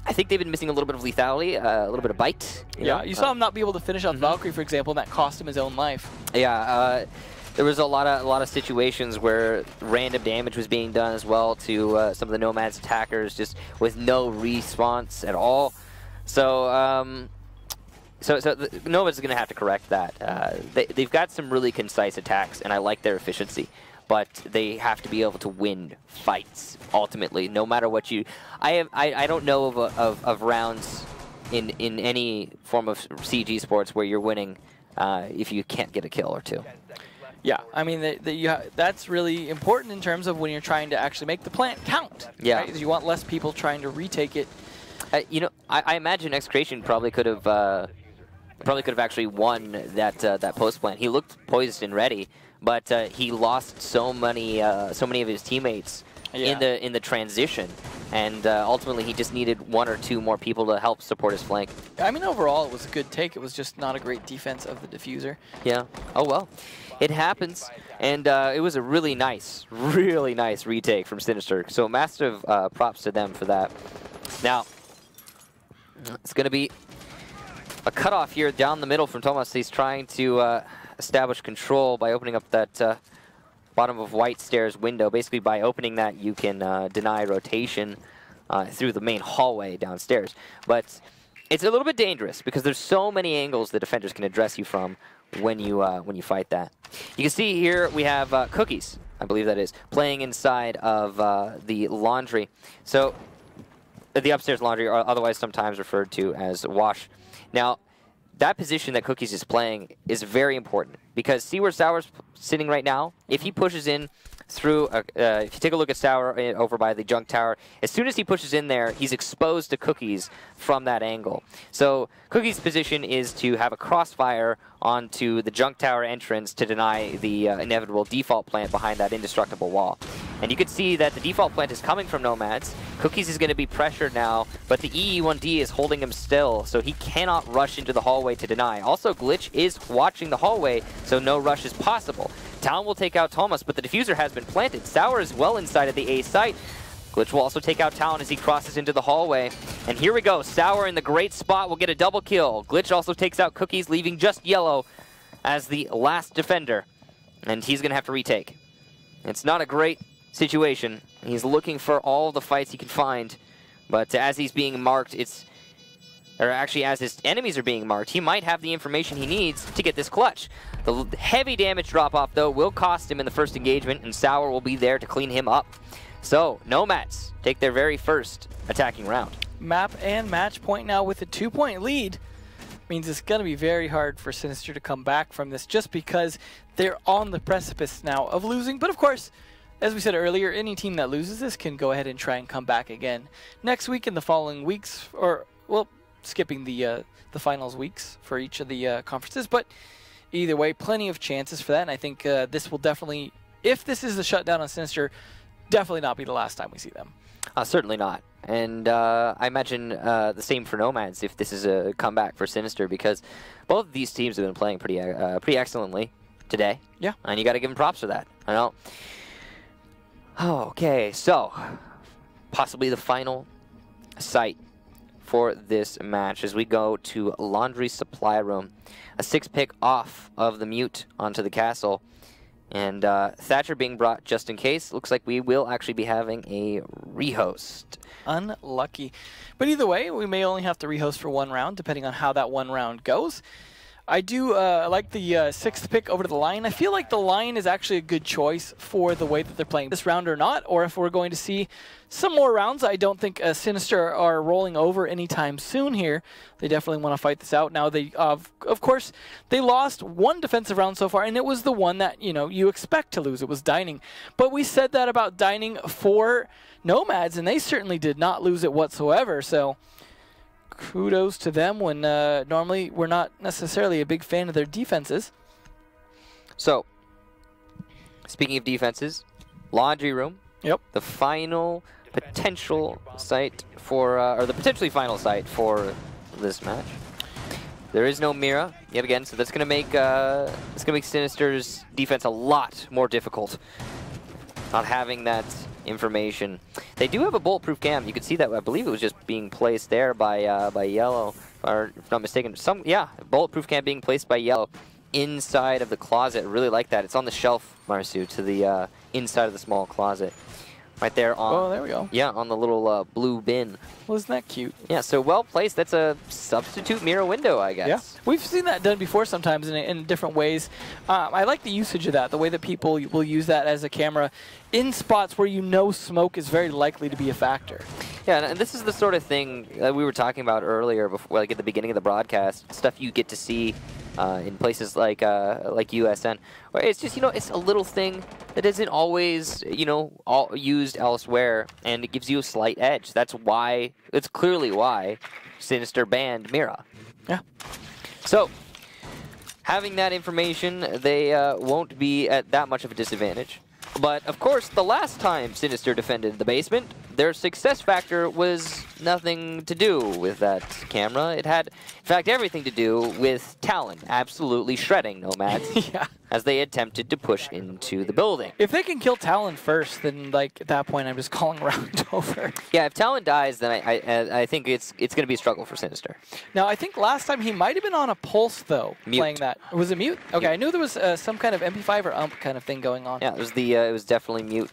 I think they've been missing a little bit of lethality, a little bit of bite. You saw him not be able to finish off Valkyrie, for example, and that cost him his own life. Yeah, there was a lot of situations where random damage was being done as well to some of the Nomads attackers, just with no response at all. So, the Nomads is going to have to correct that. They've got some really concise attacks, and I like their efficiency. But they have to be able to win fights ultimately, no matter what you. I don't know of rounds in any form of CG sports where you're winning if you can't get a kill or 2. Yeah, I mean that's really important in terms of when you're trying to actually make the plant count. Yeah, right? 'Cause you want less people trying to retake it. I imagine X-Creation probably could have actually won that post plant. He looked poised and ready. But he lost so many of his teammates in the transition, and ultimately he just needed 1 or 2 more people to help support his flank. I mean, overall it was a good take. It was just not a great defense of the diffuser. Yeah. Oh well, it happens, and it was a really nice retake from Sinister. So massive props to them for that. Now it's going to be a cutoff here down the middle from Thomas. He's trying to establish control by opening up that bottom of white stairs window. Basically, by opening that, you can deny rotation through the main hallway downstairs. But it's a little bit dangerous because there's so many angles the defenders can address you from when you fight that. You can see here we have Cookies, I believe that is, playing inside of the laundry. So the upstairs laundry, or otherwise sometimes referred to as wash. Now, that position that Cookies is playing is very important because see where Sour's sitting right now? If he pushes in through, if you take a look at Sour over by the junk tower, as soon as he pushes in there, he's exposed to Cookies from that angle. So Cookies' position is to have a crossfire onto the junk tower entrance to deny the inevitable default plant behind that indestructible wall. And you can see that the default plant is coming from Nomads. Cookies is going to be pressured now, but the EE1D is holding him still, so he cannot rush into the hallway to deny. Also, Glitch is watching the hallway, so no rush is possible. Talon will take out Thomas, but the diffuser has been planted. Sour is well inside of the A site. Glitch will also take out Talon as he crosses into the hallway. And here we go. Sour in the great spot will get a double kill. Glitch also takes out Cookies, leaving just Yellow as the last defender. And he's going to have to retake. It's not a great situation. He's looking for all the fights he can find. But as he's being marked, or actually as his enemies are being marked, he might have the information he needs to get this clutch. The heavy damage drop-off, though, will cost him in the first engagement, and Sour will be there to clean him up. So, Nomads take their very first attacking round. Map and match point now with a 2-point lead. Means it's going to be very hard for Sinister to come back from this just because they're on the precipice now of losing. But of course, as we said earlier, any team that loses this can go ahead and try and come back again next week and the following weeks, or, well, skipping the finals weeks for each of the conferences. But either way, plenty of chances for that. And I think this will definitely, if this is the shutdown on Sinister, definitely not be the last time we see them. Certainly not. And I imagine the same for Nomads if this is a comeback for Sinister, because both of these teams have been playing pretty excellently today. Yeah. And you got to give them props for that. I know. Okay, so possibly the final site for this match as we go to Laundry Supply Room. A 6-pick off of the Mute onto the castle. And Thatcher being brought just in case. Looks like we will actually be having a rehost. Unlucky. But either way, we may only have to rehost for 1 round, depending on how that 1 round goes. I do like the 6th pick over to the line. I feel like the line is actually a good choice for the way that they're playing this round or not, or if we're going to see some more rounds. I don't think Sinister are rolling over anytime soon here. They definitely want to fight this out. Now, they of course, they lost one defensive round so far, and it was the one that, you know, you expect to lose. It was Dining. But we said that about Dining for Nomads, and they certainly did not lose it whatsoever. So kudos to them when normally we're not necessarily a big fan of their defenses. So, speaking of defenses, Laundry Room. Yep. The final potential site for, or the potentially final site for this match. There is no Mira yet again, so that's gonna make Sinister's defense a lot more difficult. Not having that information. They do have a bulletproof cam. You can see that. I believe it was just being placed there by Yellow, or if not mistaken, bulletproof cam being placed by Yellow inside of the closet. I really like that. It's on the shelf, Marsu, to the inside of the small closet. Right there on. Oh, there we go. Yeah, on the little blue bin. Well, isn't that cute? Yeah, so well placed. That's a substitute mirror window, I guess. Yeah, we've seen that done before sometimes in different ways. I like the usage of that, the way that people will use that as a camera in spots where you know smoke is very likely to be a factor. Yeah, and this is the sort of thing that we were talking about earlier, before, like at the beginning of the broadcast, stuff you get to see in places like USN, where it's just, you know, it's a little thing that isn't always, you know, used elsewhere, and it gives you a slight edge. That's why, it's clearly why Sinister banned Mira. Yeah. So, having that information, they won't be at that much of a disadvantage. But, of course, the last time Sinister defended the basement, their success factor was nothing to do with that camera. It had, in fact, everything to do with Talon absolutely shredding Nomads Yeah. as they attempted to push into the building. If they can kill Talon first, then, like, at that point, I'm just calling round over. Yeah, if Talon dies, then I think it's going to be a struggle for Sinister. Now, I think last time he might have been on a pulse, though, playing that. Was it mute? Okay, I knew there was some kind of MP5 or ump kind of thing going on. Yeah, it was definitely mute.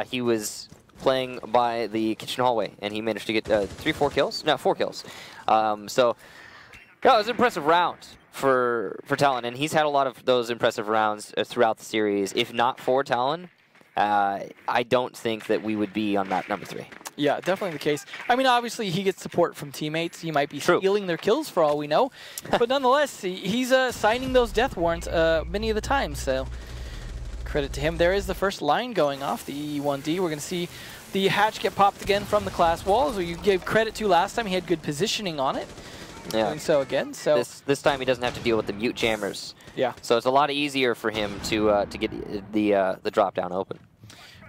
He was playing by the kitchen hallway, and he managed to get 4 kills. So, yeah, it was an impressive round for Talon, and he's had a lot of those impressive rounds throughout the series. If not for Talon, I don't think that we would be on map number 3. Yeah, definitely the case. I mean, obviously, he gets support from teammates. He might be stealing their kills for all we know. But nonetheless, he's signing those death warrants many of the times, so credit to him. There is the first line going off, the E1D. We're going to see the hatch get popped again from the class walls, where you gave credit to last time. He had good positioning on it. Yeah. Doing so again. So this time he doesn't have to deal with the mute jammers. Yeah. So it's a lot easier for him to get the drop down open.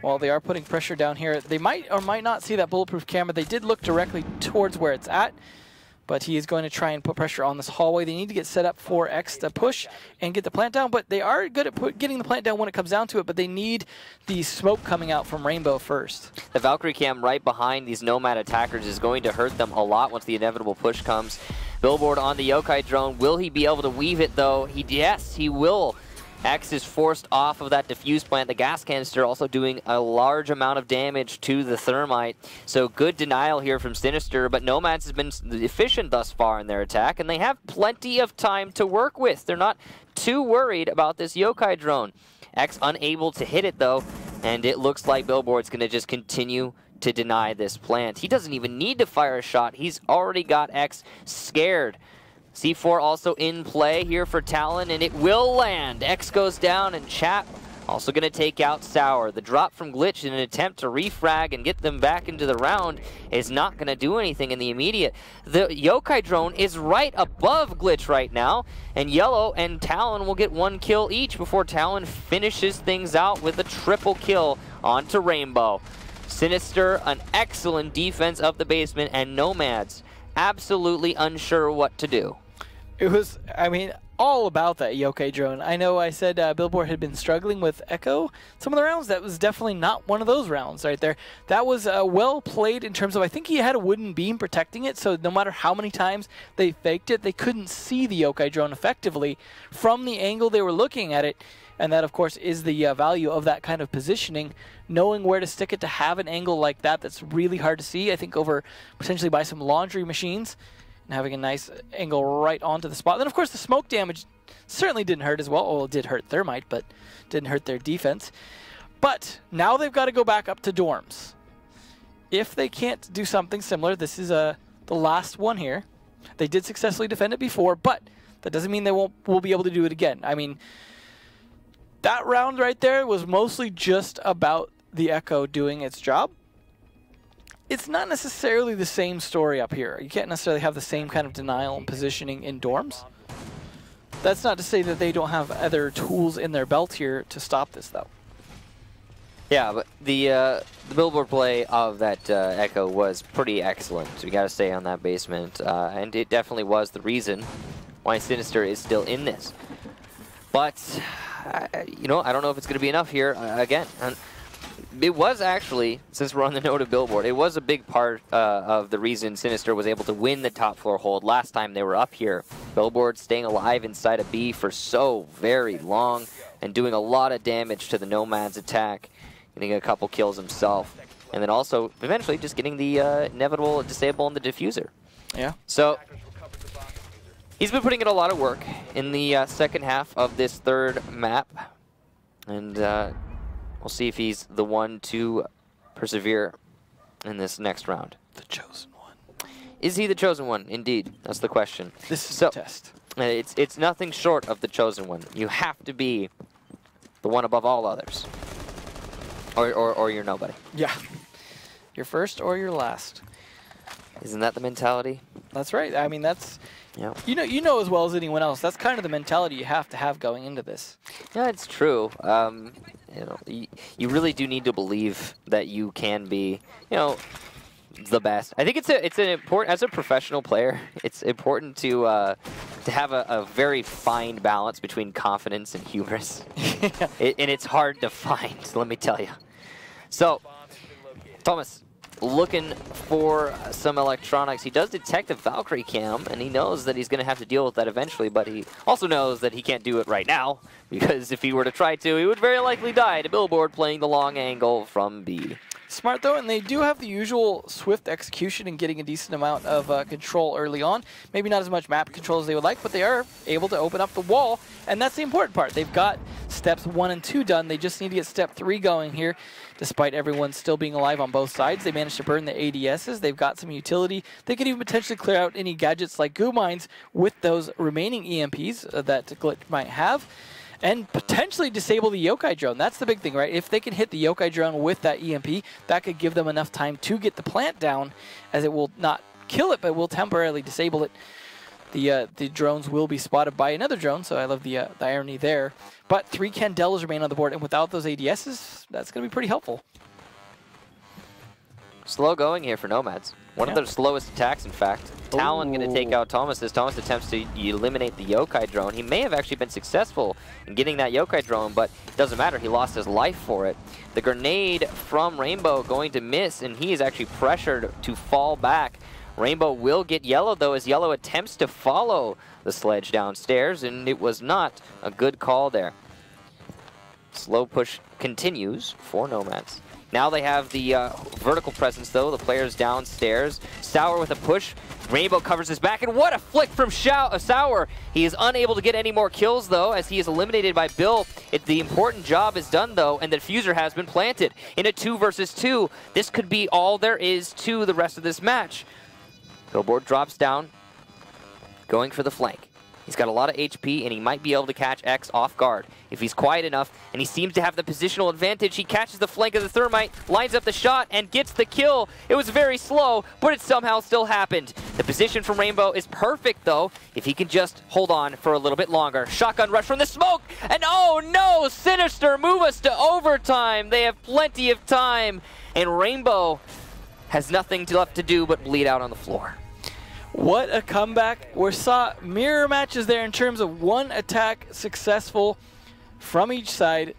Well, they are putting pressure down here. They might or might not see that bulletproof camera. They did look directly towards where it's at, but he is going to try and put pressure on this hallway. They need to get set up for X to push and get the plant down, but they are good at getting the plant down when it comes down to it, but they need the smoke coming out from Rainbow first. The Valkyrie cam right behind these Nomad attackers is going to hurt them a lot once the inevitable push comes. Billboard on the Yokai drone. Will he be able to weave it, though? Yes, he will. X is forced off of that diffuse plant. The gas canister also doing a large amount of damage to the thermite. So good denial here from Sinister, but Nomads has been efficient thus far in their attack, and they have plenty of time to work with. They're not too worried about this Yokai drone. X unable to hit it, though, and it looks like Billboard's going to just continue to deny this plant. He doesn't even need to fire a shot. He's already got X scared. C4 also in play here for Talon, and it will land. X goes down, and Chat also going to take out Sour. The drop from Glitch in an attempt to refrag and get them back into the round is not going to do anything in the immediate. The Yokai drone is right above Glitch right now, and Yellow and Talon will get 1 kill each before Talon finishes things out with a triple kill onto Rainbow. Sinister, an excellent defense of the basement, and Nomads absolutely unsure what to do. It was, I mean, all about that Yokai drone. I know I said Billboard had been struggling with Echo some of the rounds. That was definitely not one of those rounds right there. That was well played in terms of, I think he had a wooden beam protecting it, so no matter how many times they faked it, they couldn't see the Yokai drone effectively from the angle they were looking at it. And that, of course, is the value of that kind of positioning, knowing where to stick it to have an angle like that that's really hard to see, I think, over potentially by some laundry machines. and having a nice angle right onto the spot. Then, of course, the smoke damage certainly didn't hurt as well. Oh, it did hurt Thermite, but didn't hurt their defense. But now they've got to go back up to dorms. If they can't do something similar, this is the last one here. They did successfully defend it before, but that doesn't mean they will be able to do it again. I mean, that round right there was mostly just about the Echo doing its job. It's not necessarily the same story up here. You can't necessarily have the same kind of denial and positioning in dorms. That's not to say that they don't have other tools in their belt here to stop this, though. Yeah, but the billboard play of that Echo was pretty excellent. So we got to stay on that basement, and it definitely was the reason why Sinister is still in this. But you know, I don't know if it's going to be enough here again. And it was actually, since we're on the note of billboard, it was a big part of the reason Sinister was able to win the top floor hold last time they were up here. Billboard staying alive inside of B for so very long and doing a lot of damage to the Nomads attack, getting a couple kills himself, and then also eventually just getting the inevitable disable on the diffuser. Yeah. So he's been putting in a lot of work in the second half of this third map, and we'll see if he's the one to persevere in this next round. The chosen one. Is he the chosen one? Indeed, that's the question. This is the test. It's nothing short of the chosen one. You have to be the one above all others, or you're nobody. Yeah. You're first or you're last. Isn't that the mentality? That's right. I mean, that's, yeah. You know as well as anyone else, that's kind of the mentality you have to have going into this. Yeah, it's true. You know, you really do need to believe that you can be, you know, the best. I think it's an important, as a professional player, it's important to have a very fine balance between confidence and hubris. And it's hard to find, let me tell you. So, Thomas, looking for some electronics. He does detect a Valkyrie cam, and he knows that he's going to have to deal with that eventually, but he also knows that he can't do it right now, because if he were to try to, he would very likely die to billboard playing the long angle from B. Smart, though, and they do have the usual swift execution and getting a decent amount of control early on. Maybe not as much map control as they would like, but they are able to open up the wall, and that's the important part. They've got steps 1 and 2 done. They just need to get step 3 going here. Despite everyone still being alive on both sides, they managed to burn the ADSs. They've got some utility. They could even potentially clear out any gadgets like goo mines with those remaining EMPs that Glitch might have, and potentially disable the yokai drone. That's the big thing, right? If they can hit the yokai drone with that EMP, that could give them enough time to get the plant down, as it will not kill it, but will temporarily disable it. The drones will be spotted by another drone, so I love the irony there. But 3 Candelas remain on the board, and without those ADSs, that's going to be pretty helpful. Slow going here for Nomads. One of their slowest attacks, in fact. Talon going to take out Thomas as Thomas attempts to eliminate the yokai drone. He may have actually been successful in getting that yokai drone, but it doesn't matter. He lost his life for it. The grenade from Rainbow going to miss, and he is actually pressured to fall back. Rainbow will get Yellow, though, as Yellow attempts to follow the sledge downstairs, and it was not a good call there. Slow push continues for Nomads. Now they have the vertical presence, though. The players downstairs. Sour with a push. Rainbow covers his back, and what a flick from Sour. He is unable to get any more kills, though, as he is eliminated by Bill. The important job is done, though, and the diffuser has been planted. In a 2 versus 2, this could be all there is to the rest of this match. Billboard drops down, going for the flank. He's got a lot of HP, and he might be able to catch X off guard. If he's quiet enough, and he seems to have the positional advantage, he catches the flank of the Thermite, lines up the shot, and gets the kill. It was very slow, but it somehow still happened. The position from Rainbow is perfect, though, if he can just hold on for a little bit longer. Shotgun rush from the smoke, and oh no, Sinister move us to overtime. They have plenty of time, and Rainbow has nothing left to do but bleed out on the floor. What a comeback. We saw mirror matches there in terms of one attack successful from each side.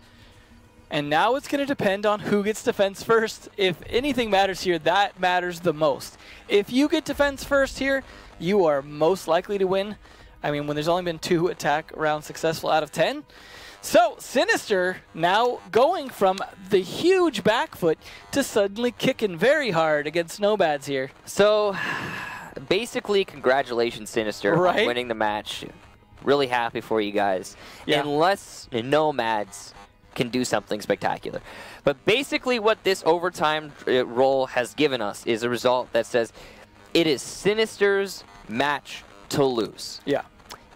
And now it's going to depend on who gets defense first. If anything matters here, that matters the most. If you get defense first here, you are most likely to win. I mean, when there's only been 2 attack rounds successful out of 10. So, Sinister now going from the huge back foot to suddenly kicking very hard against Nomads here. So, basically, congratulations, Sinister, Right? on winning the match. Really happy for you guys. Yeah. Unless Nomads can do something spectacular. But basically what this overtime roll has given us is a result that says it is Sinister's match to lose. Yeah.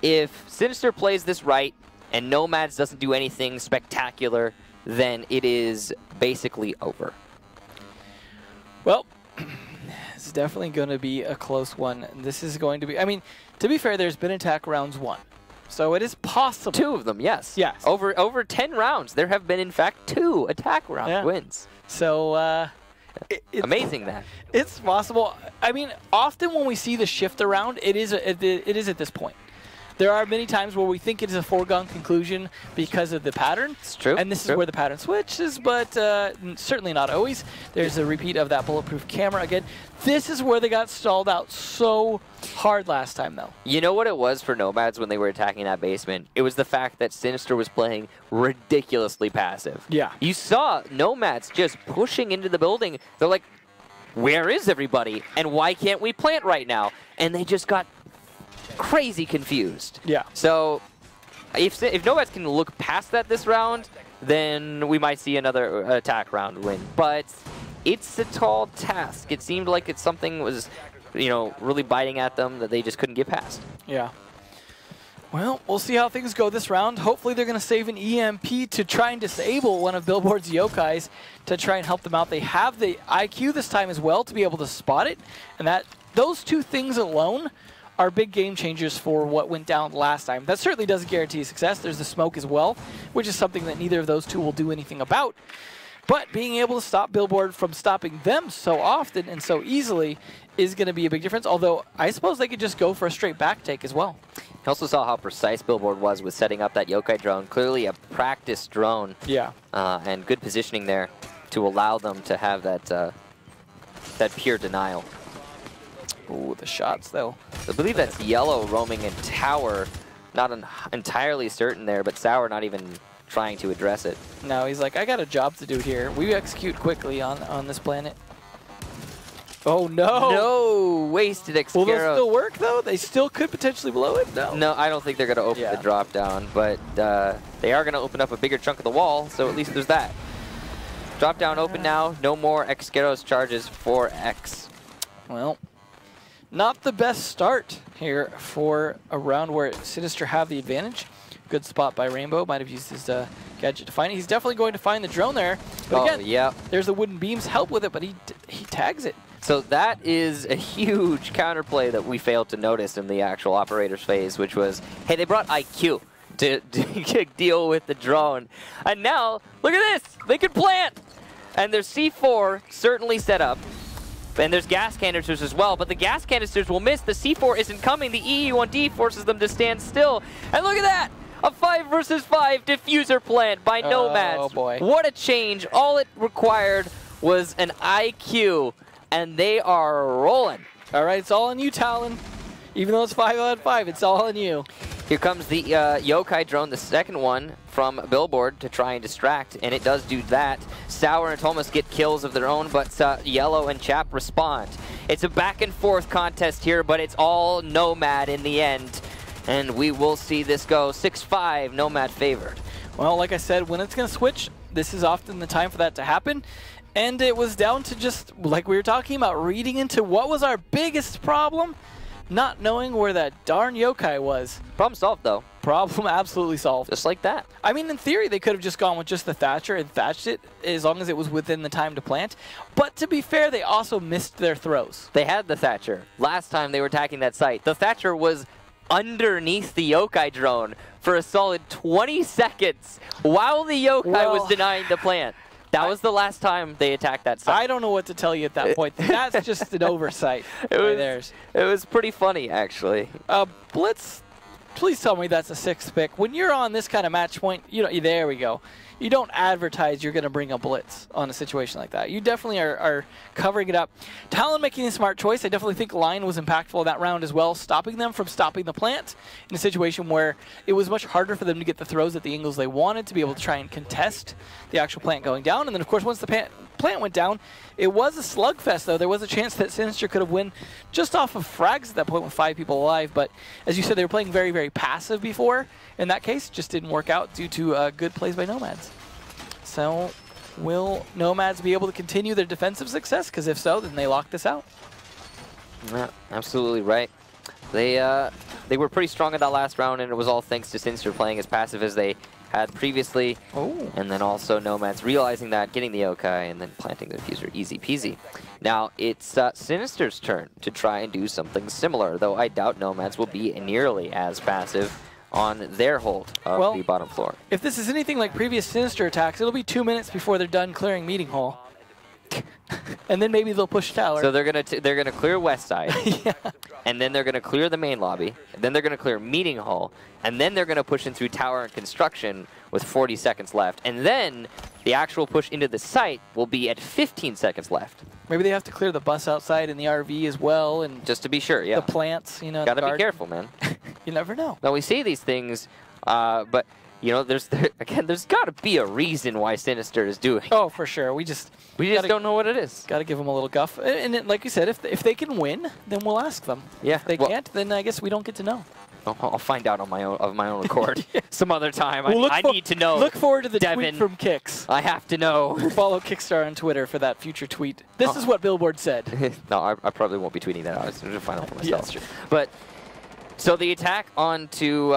If Sinister plays this right and Nomads doesn't do anything spectacular, then it is basically over. Well, it's definitely going to be a close one. This is going to be, I mean, to be fair, there's been attack rounds 1. So it is possible. 2 of them, yes. Yes. Over 10 rounds, there have been, in fact, 2 attack round wins. So, amazing that. It's possible. I mean, often when we see the shift around, it is at this point. There are many times where we think it is a foregone conclusion because of the pattern. It's true. And this is where the pattern switches, but certainly not always. There's a repeat of that bulletproof camera again. This is where they got stalled out so hard last time, though. You know what it was for Nomads when they were attacking that basement? It was the fact that Sinister was playing ridiculously passive. Yeah. You saw Nomads just pushing into the building. They're like, where is everybody? And why can't we plant right now? And they just got crazy confused. Yeah. So if Nomads can look past that this round, then we might see another attack round win. But it's a tall task. It seemed like it's something was, you know, really biting at them that they just couldn't get past. Yeah. Well, we'll see how things go this round. Hopefully they're going to save an EMP to try and disable one of Billboard's yokais to try and help them out. They have the IQ this time as well to be able to spot it. And those 2 things alone are big game changers for what went down last time. That certainly doesn't guarantee success. There's the smoke as well, which is something that neither of those 2 will do anything about. But being able to stop Billboard from stopping them so often and so easily is going to be a big difference, although I suppose they could just go for a straight back take as well. You also saw how precise Billboard was with setting up that yokai drone. Clearly a practice drone. Yeah. And good positioning there to allow them to have that pure denial. Ooh, the shots, though. I believe that's Yellow roaming in tower. Not entirely certain there, but Sour not even trying to address it. No, he's like, I got a job to do here. We execute quickly on this planet. Oh, no. No, wasted Xcaros. Will those still work, though? They still could potentially blow it? No. No, I don't think they're going to open the drop down, but they are going to open up a bigger chunk of the wall, so at least there's that. Drop down open now. No more Xcaros charges for X. Well, not the best start here for a round where Sinister have the advantage. Good spot by Rainbow. Might have used his gadget to find it. He's definitely going to find the drone there. But again, there's the wooden beams help with it, but he tags it. So that is a huge counterplay that we failed to notice in the actual operators phase, which was, hey, they brought IQ to deal with the drone. And now, look at this. They could plant. And their C4 certainly set up. And there's gas canisters as well, but the gas canisters will miss. The C4 isn't coming. The EE1D forces them to stand still. And look at that! A 5 versus 5 diffuser plant by Nomads. Oh boy. What a change. All it required was an IQ, and they are rolling. All right, it's all on you, Talon. Even though it's 5 out of 5, it's all on you. Here comes the yokai drone, the second one from Billboard to try and distract, and it does do that. Sour and Thomas get kills of their own, but Yellow and Chap respond. It's a back and forth contest here, but it's all Nomad in the end. And we will see this go 6-5, Nomad favored. Well, like I said, when it's going to switch, this is often the time for that to happen. And it was down to just, like we were talking about, reading into what was our biggest problem. Not knowing where that darn yokai was. Problem solved, though. Problem absolutely solved. Just like that. I mean, in theory, they could have just gone with just the Thatcher and thatched it as long as it was within the time to plant. But to be fair, they also missed their throws. They had the Thatcher. Last time they were attacking that site, the Thatcher was underneath the yokai drone for a solid 20 seconds while the yokai was denying the plant. That was the last time they attacked that site. I don't know what to tell you at that point. That's just an oversight. It was pretty funny, actually. Blitz, please tell me that's a 6th pick. When you're on this kind of match point, you know, there we go. you don't advertise you're going to bring a blitz on a situation like that. You definitely are covering it up. Talon making a smart choice. I definitely think line was impactful in that round as well, stopping them from stopping the plant in a situation where it was much harder for them to get the throws at the angles they wanted to be able to try and contest the actual plant going down. And then, of course, once the plant went down, it was a slugfest, though. There was a chance that Sinister could have won just off of frags at that point with 5 people alive. But as you said, they were playing very, very passive before. In that case, just didn't work out due to good plays by Nomads. So will Nomads be able to continue their defensive success? Because if so, then they lock this out. Yeah, absolutely right. They were pretty strong in that last round, and it was all thanks to Sinister playing as passive as they had previously. Oh. And then also Nomads realizing that, getting the Yokai, and then planting the diffuser. Easy peasy. Now it's Sinister's turn to try and do something similar, though I doubt Nomads will be nearly as passive on their hold of the bottom floor. If this is anything like previous Sinister attacks, it'll be 2 minutes before they're done clearing meeting hall. And then maybe they'll push tower. So they're gonna clear west side, yeah. And then they're gonna clear the main lobby, and then they're gonna clear meeting hall, and then they're gonna push in through tower and construction with 40 seconds left, and then the actual push into the site will be at 15 seconds left. Maybe they have to clear the bus outside and the RV as well, and just to be sure, yeah. The plants, you know. Gotta be careful, man. You never know. Now we see these things, but you know, there's got to be a reason why Sinister is doing. Oh, for sure. We just don't know what it is. Got to give them a little guff. And it, like you said, if they can win, then we'll ask them. Yeah. If they can't, then I guess we don't get to know. I'll find out on my own accord Yeah. Some other time. We'll I need to know. Look forward to the Devin. tweet from Kix. I have to know. Follow Kickstar on Twitter for that future tweet. This is what Billboard said. No, I probably won't be tweeting that out. I was going to find out for myself. Yeah, that's true. But so the attack onto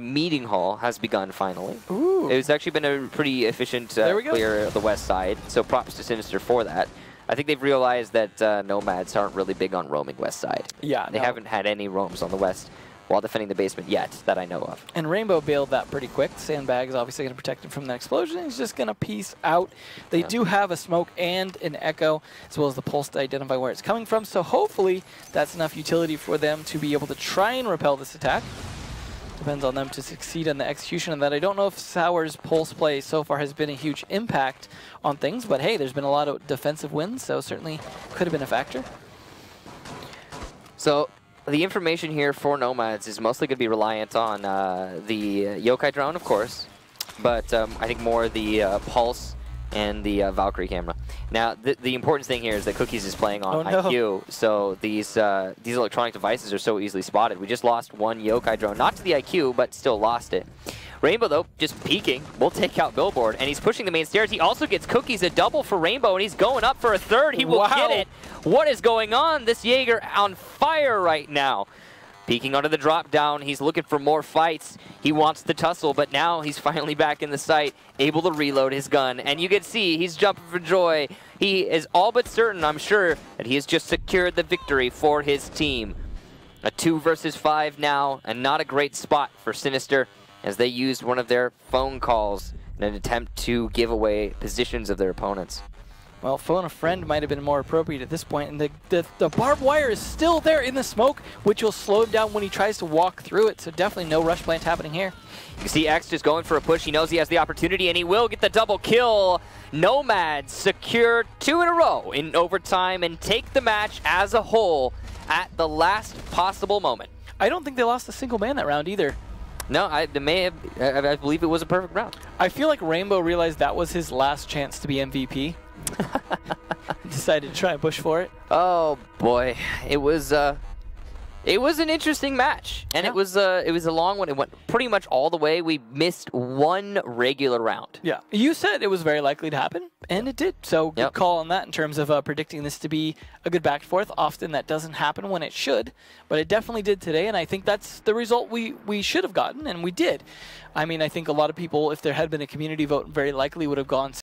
Meeting Hall has begun finally. Ooh. It's actually been a pretty efficient clear of the west side, so props to Sinister for that. I think they've realized that Nomads aren't really big on roaming west side. Yeah, They haven't had any roams on the west while defending the basement yet that I know of. And Rainbow bailed that pretty quick. Sandbag is obviously going to protect him from that explosion. He's just going to peace out. They do have a smoke and an echo, as well as the pulse to identify where it's coming from. So hopefully that's enough utility for them to be able to try and repel this attack. Depends on them to succeed on the execution of that. I don't know if Sour's pulse play so far has been a huge impact on things, but hey, there's been a lot of defensive wins, so certainly could have been a factor. So the information here for Nomads is mostly going to be reliant on the Yokai drone, of course, but I think more the Pulse and the Valkyrie camera. Now, the important thing here is that Cookies is playing on IQ, so these electronic devices are so easily spotted. We just lost one Yokai drone, not to the IQ, but still lost it. Rainbow, though, just peeking. We'll take out Billboard, and he's pushing the main stairs. He also gets Cookies, a double for Rainbow, and he's going up for a third. He will get it. What is going on? This Jaeger on fire right now. Peeking onto the drop down. He's looking for more fights. He wants the tussle, but now he's finally back in the site, able to reload his gun. And you can see he's jumping for joy. He is all but certain, I'm sure, that he has just secured the victory for his team. A 2 versus 5 now, and not a great spot for Sinister, as they used one of their phone calls in an attempt to give away positions of their opponents. Well, phone a friend might have been more appropriate at this point, and the barbed wire is still there in the smoke, which will slow him down when he tries to walk through it, so definitely no rush plant happening here. You can see X just going for a push. He knows he has the opportunity, and he will get the double kill. Nomads secure 2 in a row in overtime and take the match as a whole at the last possible moment. I don't think they lost a single man that round either. No, I believe it was a perfect round. I feel like Rainbow realized that was his last chance to be MVP. Decided to try and push for it. Oh boy, it was an interesting match, and it was a long one. It went pretty much all the way. We missed one regular round. Yeah, you said it was very likely to happen, and it did. So good call on that in terms of predicting this to be a good back and forth. Often that doesn't happen when it should, but it definitely did today, and I think that's the result we should have gotten, and we did. I mean, I think a lot of people, if there had been a community vote, very likely would have gone